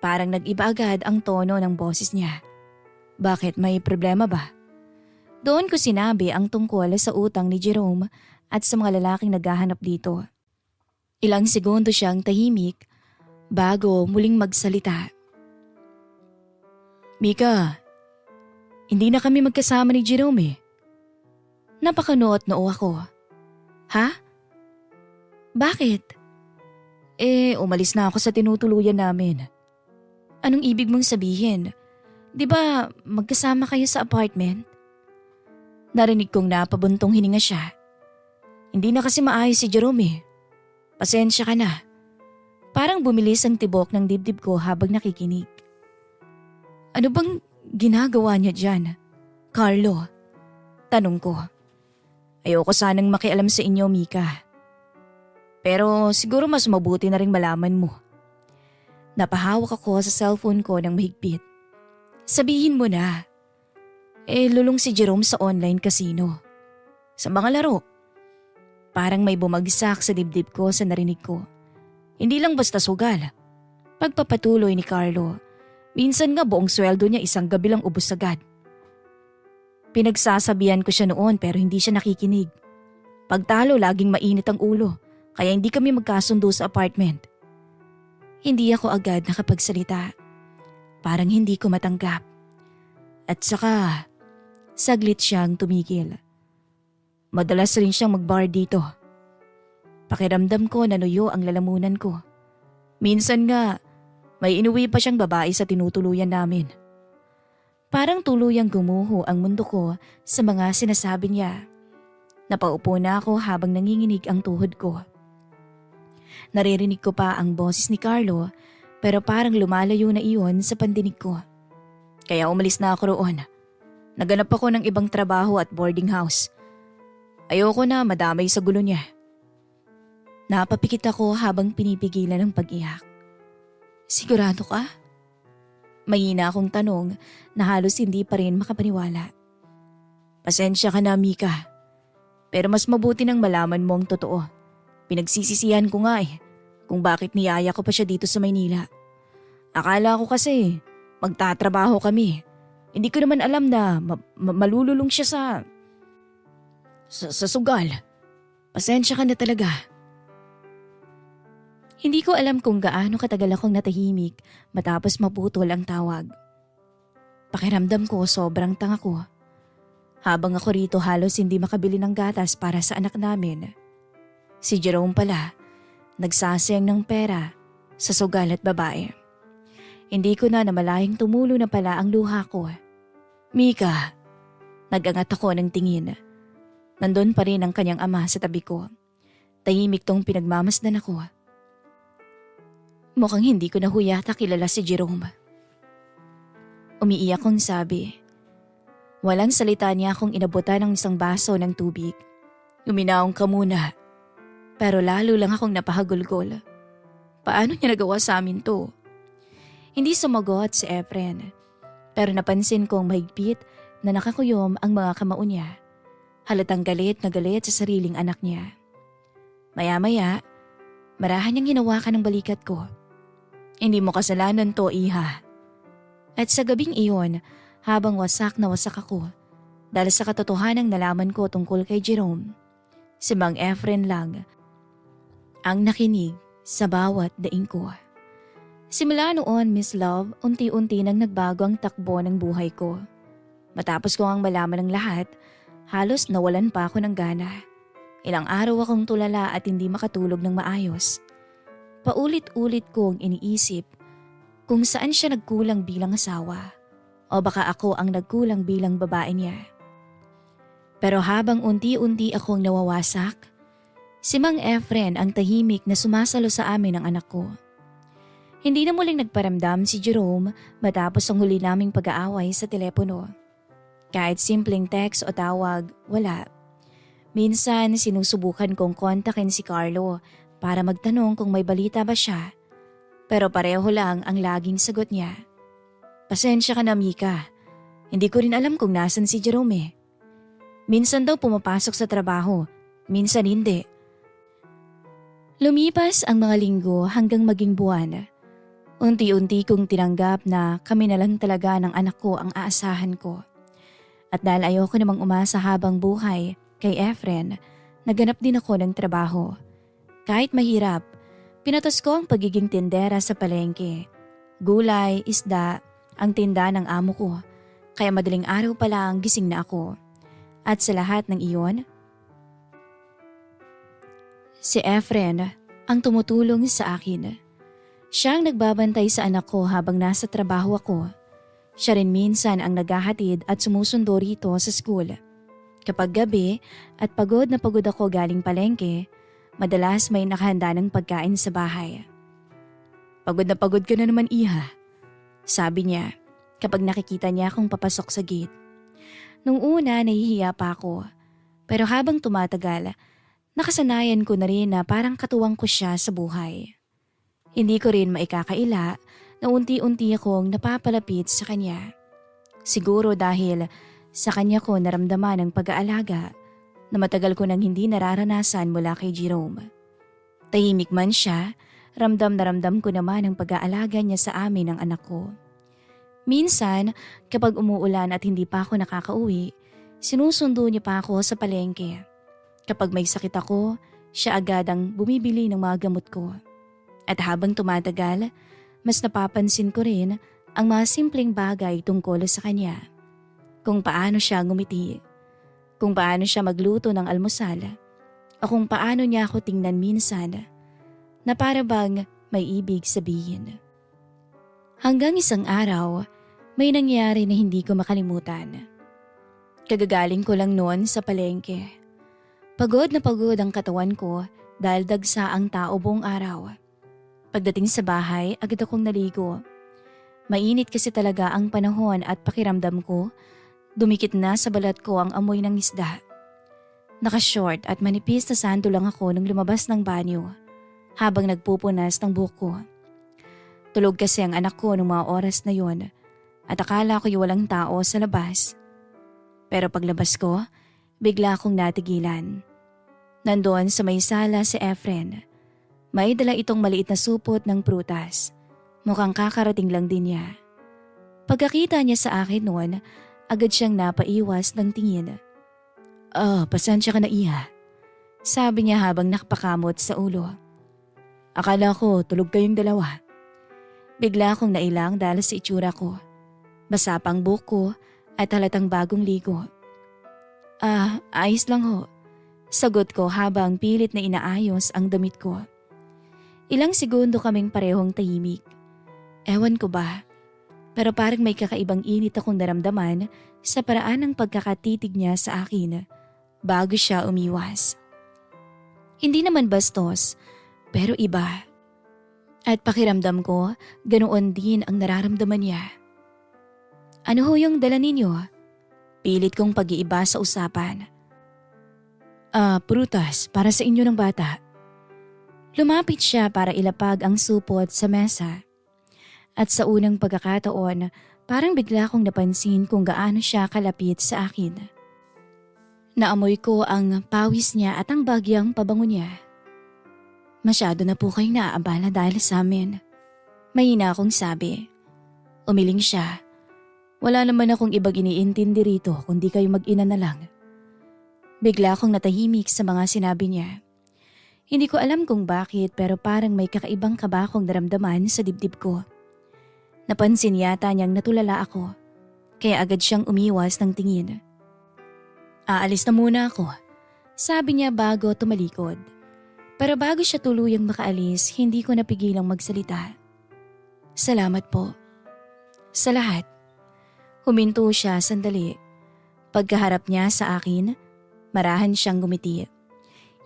Parang nag-iba agad ang tono ng boses niya. Bakit, may problema ba? Doon ko sinabi ang tungkol sa utang ni Jerome at sa mga lalaking naghahanap dito. Ilang segundo siyang tahimik bago muling magsalita. Mika, hindi na kami magkasama ni Jerome eh. Napakanoot-noo ako. Ha? Bakit? Umalis na ako sa tinutuluyan namin. Anong ibig mong sabihin? Di ba magkasama kayo sa apartment? Narinig kong napabuntong hininga siya. Hindi na kasi maayos si Jerome eh. Pasensya ka na. Parang bumilis ang tibok ng dibdib ko habang nakikinig. Ano bang ginagawa niya dyan, Carlo? Tanong ko. Ayoko sanang makialam sa inyo, Mika. Pero siguro mas mabuti na rin malaman mo. Napahawak ako sa cellphone ko ng mahigpit. Sabihin mo na. Lulong si Jerome sa online casino. Sa mga laro. Parang may bumagsak sa dibdib ko sa narinig ko. Hindi lang basta sugal. Pagpapatuloy ni Carlo. Minsan nga buong sweldo niya isang gabi lang ubos agad. Pinagsasabihan ko siya noon pero hindi siya nakikinig. Pagtalo laging mainit ang ulo. Kaya hindi kami magkasundo sa apartment. Hindi ako agad nakapagsalita. Parang hindi ko matanggap. At saka, saglit siyang tumigil. Madalas rin siyang mag-bar dito. Pakiramdam ko nanuyo ang lalamunan ko. Minsan nga, may inuwi pa siyang babae sa tinutuluyan namin. Parang tuluyang gumuho ang mundo ko sa mga sinasabi niya. Napaupo na ako habang nanginginig ang tuhod ko. Naririnig ko pa ang boses ni Carlo pero parang lumalayo na iyon sa pandinig ko. Kaya umalis na ako roon. Naganap ako ng ibang trabaho at boarding house. Ayoko na madamay sa gulo niya. Napapikit ako habang pinipigilan ng pag-iyak. Sigurado ka? Mahina akong tanong na halos hindi pa rin makapaniwala. Pasensya ka na, Mika. Pero mas mabuti nang malaman mo ang totoo. Pinagsisisihan ko nga kung bakit niyaya ko pa siya dito sa Maynila. Akala ko kasi magtatrabaho kami. Hindi ko naman alam na malululong siya sa sugal. Pasensya ka na talaga. Hindi ko alam kung gaano katagal akong natahimik matapos maputol ang tawag. Pakiramdam ko sobrang tanga ko. Habang ako rito halos hindi makabili ng gatas para sa anak namin. Si Jerome pala, nagsasayang ng pera sa sugal at babae. Hindi ko na namalayang tumulo na pala ang luha ko. Mika, nag-angat ako ng tingin. Nandun pa rin ang kanyang ama sa tabi ko. Tahimik tong pinagmamasdan ako. Mukhang hindi ko na huyata kilala si Jerome. Umiiyak kong sabi. Walang salita niya akong inabutan ng isang baso ng tubig. Uminaong ka muna. Pero lalo lang akong napahagulgol. Paano niya nagawa sa amin to? Hindi sumagot si Efren. Pero napansin kong mahigpit na nakakuyom ang mga kamao niya. Halatang galit na galit sa sariling anak niya. Maya-maya, marahan niyang hinawakan ng balikat ko. Hindi mo kasalanan to, iha. At sa gabing iyon, habang wasak na wasak ako, dahil sa katotohanang nalaman ko tungkol kay Jerome, si Mang Efren lang ang nakinig sa bawat daing ko. Simula noon, Miss Love, unti-unti nang nagbago ang takbo ng buhay ko. Matapos ko ang malaman ng lahat, halos nawalan pa ako ng gana. Ilang araw akong tulala at hindi makatulog ng maayos. Paulit-ulit kong iniisip kung saan siya nagkulang bilang asawa o baka ako ang nagkulang bilang babae niya. Pero habang unti-unti akong nawawasak, si Mang Efren ang tahimik na sumasalo sa amin ng anak ko. Hindi na muling nagparamdam si Jerome matapos ang huli naming pag-aaway sa telepono. Kahit simpleng text o tawag, wala. Minsan sinusubukan kong kontakin si Carlo para magtanong kung may balita ba siya. Pero pareho lang ang laging sagot niya. Pasensya ka na, Mika. Hindi ko rin alam kung nasan si Jerome. Minsan daw pumapasok sa trabaho, minsan hindi. Lumipas ang mga linggo hanggang maging buwan. Unti-unti kong tinanggap na kami na lang talaga ng anak ko ang aasahan ko. At dahil ayoko namang umasa habang buhay kay Efren, naganap din ako ng trabaho. Kahit mahirap, pinatas ko ang pagiging tindera sa palengke. Gulay, isda, ang tinda ng amo ko. Kaya madaling araw pa lang gising na ako. At sa lahat ng iyon, si Efren ang tumutulong sa akin. Siya ang nagbabantay sa anak ko habang nasa trabaho ako. Siya rin minsan ang naghahatid at sumusundo rito sa school. Kapag gabi at pagod na pagod ako galing palengke, madalas may nakahanda ng pagkain sa bahay. "Pagod na pagod ka na naman, Iha," sabi niya kapag nakikita niya akong papasok sa gate. Nung una nahihiya pa ako, pero habang tumatagal, nakasanayan ko na rin na parang katuwang ko siya sa buhay. Hindi ko rin maikakaila na unti-unti akong napapalapit sa kanya. Siguro dahil sa kanya ko naramdaman ang pag-aalaga na matagal ko nang hindi nararanasan mula kay Jerome. Tahimik man siya, ramdam na ramdam ko naman ang pag-aalaga niya sa amin ng anak ko. Minsan, kapag umuulan at hindi pa ako nakakauwi, sinusundo niya pa ako sa palengke. Kapag may sakit ako, siya agad ang bumibili ng mga gamot ko. At habang tumatagal, mas napapansin ko rin ang mga simpleng bagay tungkol sa kanya. Kung paano siya ngumiti, kung paano siya magluto ng almusal, o kung paano niya ako tingnan minsan na para bang may ibig sabihin. Hanggang isang araw, may nangyari na hindi ko makalimutan. Kagagaling ko lang noon sa palengke. Pagod na pagod ang katawan ko dahil dagsa ang tao buong araw. Pagdating sa bahay, agad akong naligo. Mainit kasi talaga ang panahon at pakiramdam ko, dumikit na sa balat ko ang amoy ng isda. Naka-short at manipis na sando lang ako nung lumabas ng banyo habang nagpupunas ng buhok ko. Tulog kasi ang anak ko nung mga oras na yon at akala ko'y walang tao sa labas. Pero paglabas ko, bigla akong natigilan. Nandoon sa may sala si Efren. May dala itong maliit na supot ng prutas. Mukhang kakarating lang din niya. Pagkakita niya sa akin noon, agad siyang napaiwas ng tingin. Pasensya ka na, Iha," sabi niya habang nakapakamot sa ulo. "Akala ko tulog kayong dalawa." Bigla akong nailang dahil sa itsura ko. Basa pang buhok ko at halatang bagong ligo. Ayos lang ho," sagot ko habang pilit na inaayos ang damit ko. Ilang segundo kaming parehong tahimik. Ewan ko ba, pero parang may kakaibang init akong naramdaman sa paraan ng pagkakatitig niya sa akin bago siya umiwas. Hindi naman bastos, pero iba. At pakiramdam ko, ganoon din ang nararamdaman niya. "Ano ho yung dala ninyo?" Pilit kong pag-iiba sa usapan. Prutas para sa inyo ng bata." Lumapit siya para ilapag ang supot sa mesa. At sa unang pagkakataon, parang bigla kong napansin kung gaano siya kalapit sa akin. Naamoy ko ang pawis niya at ang bagyang pabango niya. "Masyado na po kayong naaabala dahil sa amin," mahina akong sabi. Umiling siya. "Wala naman akong ibang iniintindi rito kundi kayo mag-ina na lang." Bigla akong natahimik sa mga sinabi niya. Hindi ko alam kung bakit pero parang may kakaibang kaba akong naramdaman sa dibdib ko. Napansin yata niyang natulala ako, kaya agad siyang umiwas ng tingin. "Aalis na muna ako," sabi niya bago tumalikod. Pero bago siya tuluyang makaalis, hindi ko napigilang magsalita. "Salamat po. Sa lahat." Huminto siya sandali. Pagkaharap niya sa akin, marahan siyang ngumiti.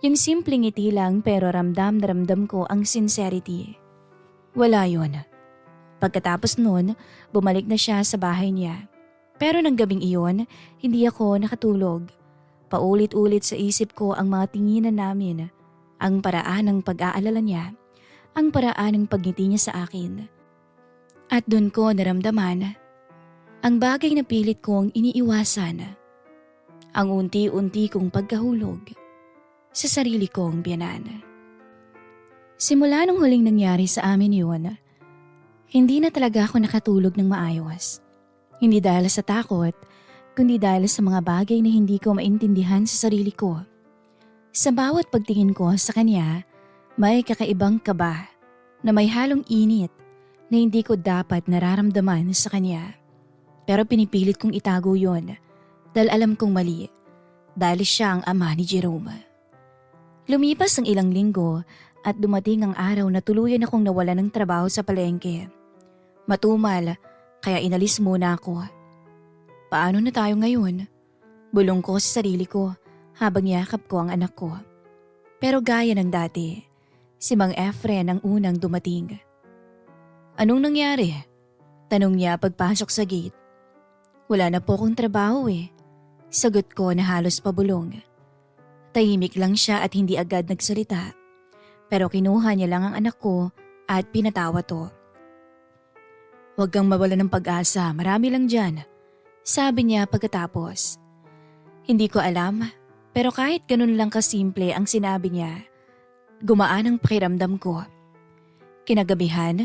Yung simpleng ngiti lang pero ramdam na ramdam ko ang sincerity. Wala yon. Pagkatapos nun, bumalik na siya sa bahay niya. Pero ng gabing iyon, hindi ako nakatulog. Paulit-ulit sa isip ko ang mga tinginan namin, ang paraan ng pag-aalala niya, ang paraan ng pagngiti niya sa akin. At dun ko naramdaman ang bagay na pilit kong iniiwasan, ang unti-unti kong pagkahulog sa sarili kong biyanan. Simula nung huling nangyari sa amin yun, hindi na talaga ako nakatulog ng maayos. Hindi dahil sa takot, kundi dahil sa mga bagay na hindi ko maintindihan sa sarili ko. Sa bawat pagtingin ko sa kanya, may kakaibang kaba na may halong init na hindi ko dapat nararamdaman sa kanya. Pero pinipilit kong itago yon dahil alam kong mali, dahil siya ang ama ni Jerome. Lumipas ang ilang linggo at dumating ang araw na tuluyan akong nawala ng trabaho sa palengke. Matumal, kaya inalis muna ako. Paano na tayo ngayon? Bulong ko sa sarili ko habang yakap ko ang anak ko. Pero gaya ng dati, si Mang Efren ang unang dumating. Anong nangyari? Tanong niya pagpasok sa gate. Wala na po akong trabaho eh. Sagot ko na halos pabulong. Tahimik lang siya at hindi agad nagsalita. Pero kinuha niya lang ang anak ko at pinatawa to. Huwag kang mawala ng pag-asa, marami lang dyan. Sabi niya pagkatapos. Hindi ko alam, pero kahit ganun lang kasimple ang sinabi niya, gumaan ang pakiramdam ko. Kinagabihan,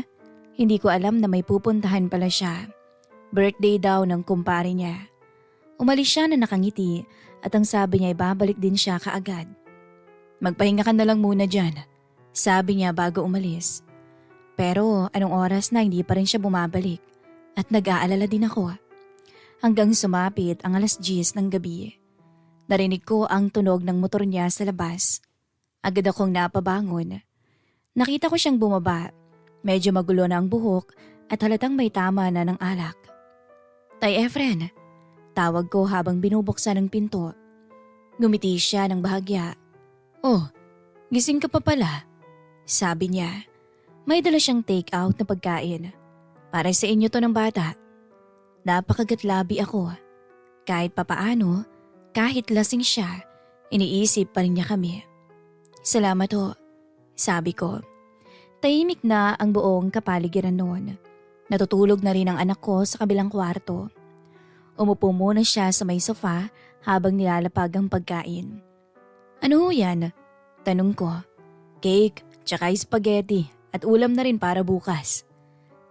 hindi ko alam na may pupuntahan pala siya. Birthday daw ng kumpare niya. Umalis siya na nakangiti at ang sabi niya ay babalik din siya kaagad. Magpahinga ka na lang muna dyan, sabi niya bago umalis. Pero anong oras na hindi pa rin siya bumabalik at nag-aalala din ako. Hanggang sumapit ang 10:00 ng gabi. Narinig ko ang tunog ng motor niya sa labas. Agad akong napabangon. Nakita ko siyang bumaba. Medyo magulo na ang buhok at halatang may tama na ng alak. Tay Efren, tawag ko habang binubuksan ang pinto. Ngumiti siya ng bahagya. Oh, gising ka pa pala, sabi niya. May dala siyang take out na pagkain. Para sa inyo to ng bata. Napakagatlabi ako. Kahit papaano, kahit lasing siya, iniisip pa rin niya kami. Salamat ho, sabi ko. Tahimik na ang buong kapaligiran noon. Natutulog na rin ang anak ko sa kabilang kwarto. Umupo muna siya sa may sofa habang nilalapag ang pagkain. Ano ho yan? Tanong ko. Cake, tsaka spaghetti at ulam na rin para bukas.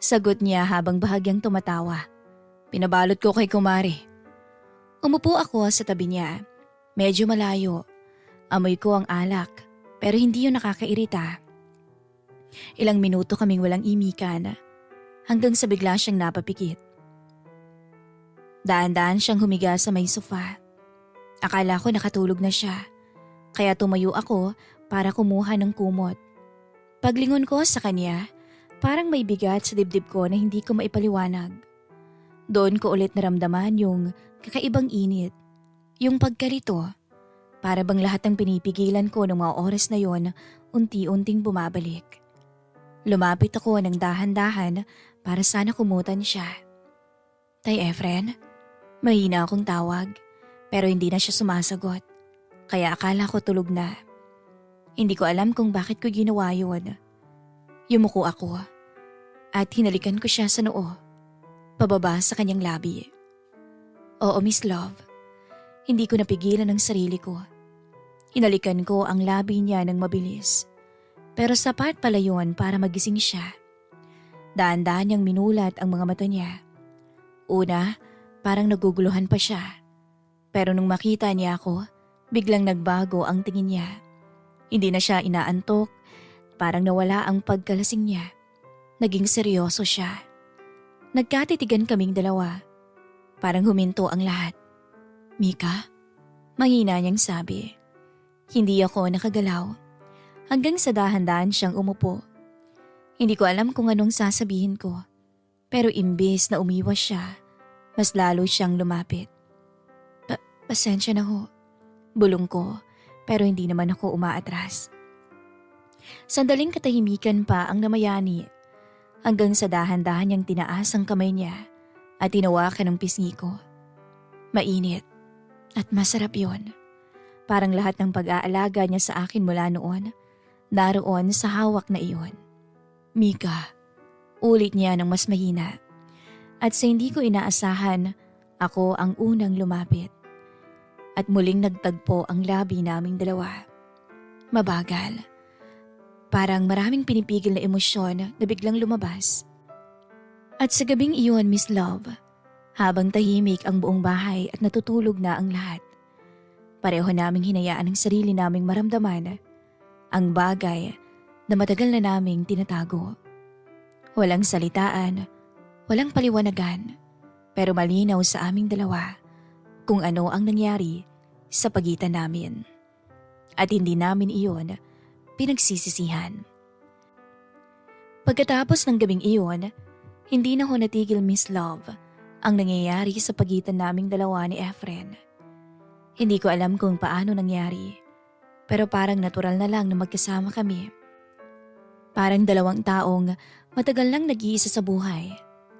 Sagot niya habang bahagyang tumatawa. Pinabalot ko kay kumari. Umupo ako sa tabi niya. Medyo malayo. Amoy ko ang alak pero hindi yun nakakairita. Ilang minuto kaming walang imikan hanggang sa bigla siyang napapikit. Daan-daan siyang humiga sa may sofa. Akala ko nakatulog na siya kaya tumayo ako para kumuha ng kumot. Paglingon ko sa kanya, parang may bigat sa dibdib ko na hindi ko maipaliwanag. Doon ko ulit naramdaman yung kakaibang init, yung pagkarito. Para bang lahat ng pinipigilan ko ng mga oras na yon unti-unting bumabalik. Lumapit ako ng dahan-dahan para sana kumutan siya. Tay Efren, mahina akong tawag pero hindi na siya sumasagot. Kaya akala ko tulog na. Hindi ko alam kung bakit ko ginawa yun. Yumuko ako at hinalikan ko siya sa noo, pababa sa kanyang labi. Oo, Miss Love. Hindi ko napigilan ang sarili ko. Hinalikan ko ang labi niya ng mabilis. Pero sapat pala yun para magising siya. Daan-daan niyang minulat ang mga mata niya. Una, parang naguguluhan pa siya. Pero nung makita niya ako, biglang nagbago ang tingin niya. Hindi na siya inaantok, parang nawala ang pagkalasing niya. Naging seryoso siya. Nagkatitigan kaming dalawa. Parang huminto ang lahat. Mika? Mahina niyang sabi. Hindi ako nakagalaw. Hanggang sa dahan-dahan siyang umupo. Hindi ko alam kung anong sasabihin ko. Pero imbes na umiwas siya, mas lalo siyang lumapit. Pasensya na ho. Bulong ko. Pero hindi naman ako umaatras. Sandaling katahimikan pa ang namayani hanggang sa dahan-dahan niyang tinaas ang kamay niya at tinawakan ng pisngi ko. Mainit at masarap yon. Parang lahat ng pag-aalaga niya sa akin mula noon, naroon sa hawak na iyon. Mika, ulit niya ng mas mahina. At sa hindi ko inaasahan, ako ang unang lumapit. At muling nagtagpo ang labi naming dalawa. Mabagal. parang maraming pinipigil na emosyon na biglang lumabas. At sa gabing iyon, Miss Love, habang tahimik ang buong bahay at natutulog na ang lahat, pareho naming hinayaan ang sarili naming maramdaman ang bagay na matagal na naming tinatago. Walang salitaan, walang paliwanagan, pero malinaw sa aming dalawa kung ano ang nangyari sa pagitan namin. At hindi namin iyon pinagsisisihan. Pagkatapos ng gabing iyon, hindi na ho natigil, Miss Love, ang nangyayari sa pagitan naming dalawa ni Efren. Hindi ko alam kung paano nangyari, pero parang natural na lang na magkasama kami. Parang dalawang taong matagal nang nag-iisa sa buhay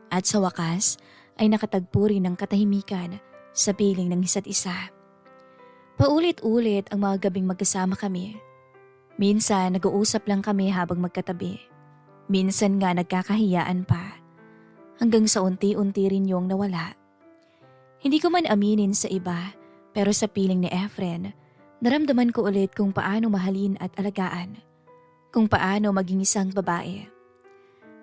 at sa wakas ay nakatagpo rin ng katahimikan sa piling ng isa't isa. Paulit-ulit ang mga gabing magkasama kami. Minsan nag-uusap lang kami habang magkatabi. Minsan nga nagkakahiyaan pa. Hanggang sa unti-unti rin yung nawala. Hindi ko man aminin sa iba, pero sa piling ni Efren, naramdaman ko ulit kung paano mahalin at alagaan. Kung paano maging isang babae.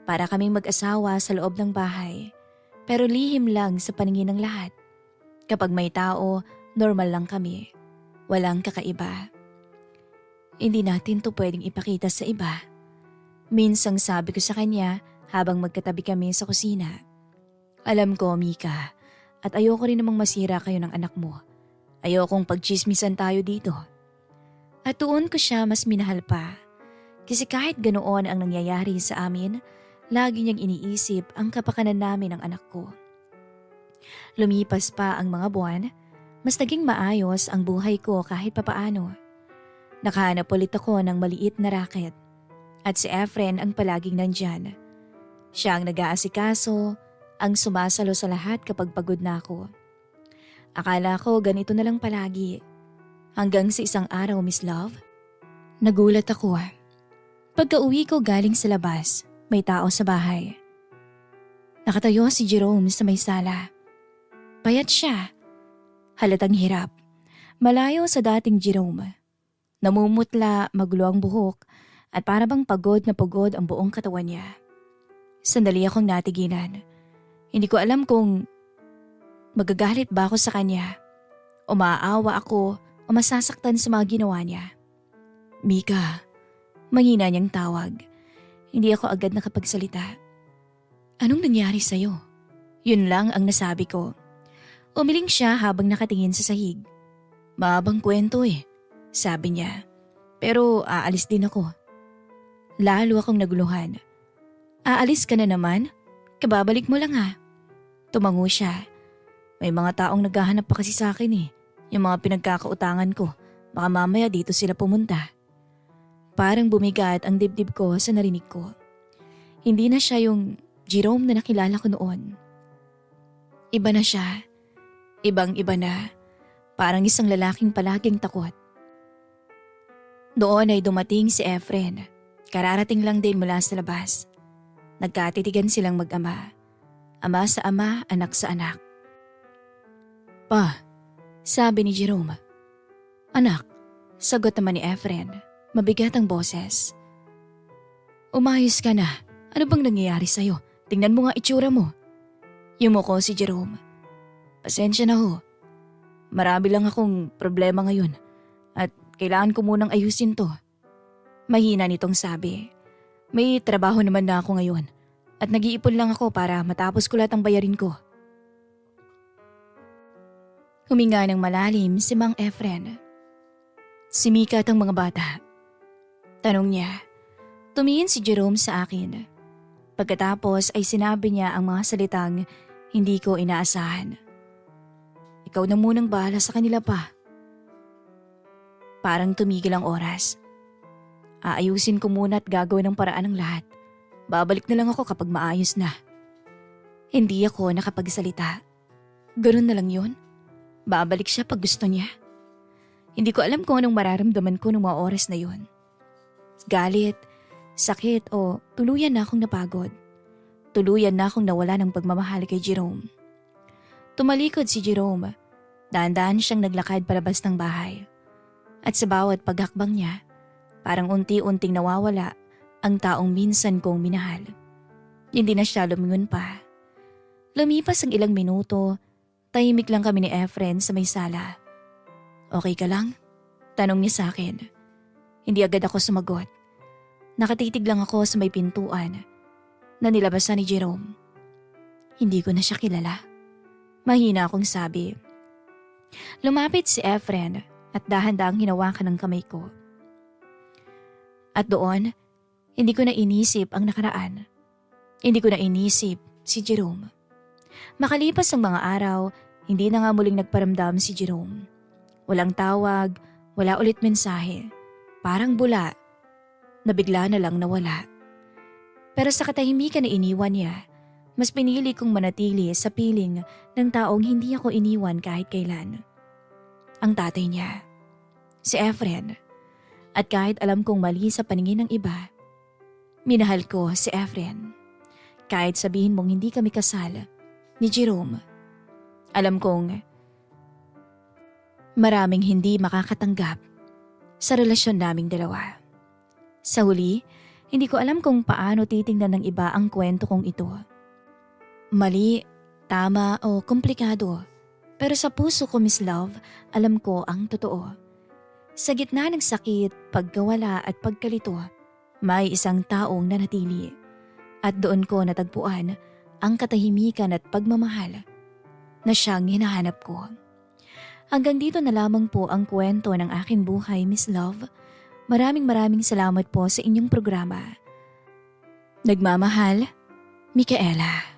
Para kaming mag-asawa sa loob ng bahay, pero lihim lang sa paningin ng lahat. Kapag may tao, normal lang kami. Walang kakaiba. Hindi natin to pwedeng ipakita sa iba. Minsang sabi ko sa kanya habang magkatabi kami sa kusina. Alam ko, Mika, at ayoko rin namang masira kayo ng anak mo. Ayokong pagchismisan tayo dito. At doon ko siya mas minahal pa. Kasi kahit ganoon ang nangyayari sa amin, lagi niyang iniisip ang kapakanan namin ng anak ko. Lumipas pa ang mga buwan, mas naging maayos ang buhay ko kahit papaano. Nakahanap ulit ako ng maliit na racket. At si Efren ang palaging nandyan. Siya ang nag-aasikaso, ang sumasalo sa lahat kapag pagod na ako. Akala ko ganito na lang palagi. Hanggang sa isang araw, Miss Love, nagulat ako. Pagka-uwi ko galing sa labas, may tao sa bahay. Nakatayo si Jerome sa may sala. Payat siya. Halatang hirap. Malayo sa dating Jerome. Namumutla, magulo ang buhok at para bang pagod na pagod ang buong katawan niya. Sandali akong natigilan. Hindi ko alam kung magagalit ba ako sa kanya o maaawa ako o masasaktan sa mga ginawa niya. Mika, mahina niyang tawag. Hindi ako agad nakapagsalita. Anong nangyari sa'yo? Yun lang ang nasabi ko. Umiling siya habang nakatingin sa sahig. Mahabang kwento sabi niya. Pero aalis din ako. Lalo akong naguluhan. Aalis ka na naman? Kababalik mo lang Tumango siya. May mga taong naghahanap pa kasi sa akin Yung mga pinagkakautangan ko, baka mamaya dito sila pumunta. Parang bumigat ang dibdib ko sa narinig ko. Hindi na siya yung Jerome na nakilala ko noon. Iba na siya. Ibang-iba na. Parang isang lalaking palaging takot. Doon ay dumating si Efren. Kararating lang din mula sa labas. Nagkatitigan silang mag-ama. Ama sa ama, anak sa anak. Pa, sabi ni Jerome. Anak, sagot naman ni Efren. Mabigat ang boses. Umayos ka na. Ano bang nangyayari sa'yo? Tingnan mo nga itsura mo. Yumuko si Jerome. Pasensya na ho. Marami lang akong problema ngayon at kailangan ko munang ayusin to. Mahina nitong sabi. May trabaho naman na ako ngayon at nag-iipon lang ako para matapos ko lahat ang bayarin ko. Huminga ng malalim si Mang Efren. Si Mika at ang mga bata. Tanong niya. Tumingin si Jerome sa akin. Pagkatapos ay sinabi niya ang mga salitang hindi ko inaasahan. Ikaw na munang bahala sa kanila pa. Parang tumigil ang oras. Aayusin ko muna at gagawin ng paraan ng lahat. Babalik na lang ako kapag maayos na. Hindi ako nakapagsalita. Ganun na lang yun. Babalik siya pag gusto niya. Hindi ko alam kung anong mararamdaman ko ng mga oras na yun. Galit, sakit o tuluyan na akong napagod. Tuluyan na akong nawala ng pagmamahal kay Jerome. Tumalikod si Jerome. Dahan-dahan siyang naglakad palabas ng bahay. At sa bawat paghakbang niya, parang unti-unting nawawala ang taong minsan kong minahal. Hindi na siya lumingon pa. Lumipas ang ilang minuto, tahimik lang kami ni Efren sa may sala. Okay ka lang? Tanong niya sa akin. Hindi agad ako sumagot. Nakatitig lang ako sa may pintuan na nilabasan ni Jerome. Hindi ko na siya kilala. Mahina akong sabi. Lumapit si Efren at dahan-dahang hinawakan ng kamay ko. At doon, hindi ko na inisip ang nakaraan. Hindi ko na inisip si Jerome. Makalipas ang mga araw, hindi na nga muling nagparamdam si Jerome. Walang tawag, wala ulit mensahe. Parang bula, na bigla na lang nawala. Pero sa katahimikan na iniwan niya, mas pinili kong manatili sa piling ng taong hindi ako iniwan kahit kailan. Ang tatay niya, si Efren. At kahit alam kong mali sa paningin ng iba, minahal ko si Efren. Kahit sabihin mong hindi kami kasal ni Jerome, alam kong maraming hindi makakatanggap sa relasyon naming dalawa. Sa huli, hindi ko alam kung paano titingnan ng iba ang kwento kong ito. Mali, tama o komplikado, pero sa puso ko, Miss Love, alam ko ang totoo. Sa gitna ng sakit, pagkawala at pagkalito, may isang taong nanatili. At doon ko natagpuan ang katahimikan at pagmamahal na siyang hinahanap ko. Hanggang dito na lamang po ang kwento ng aking buhay, Miss Love. Maraming salamat po sa inyong programa. Nagmamahal, Micaela.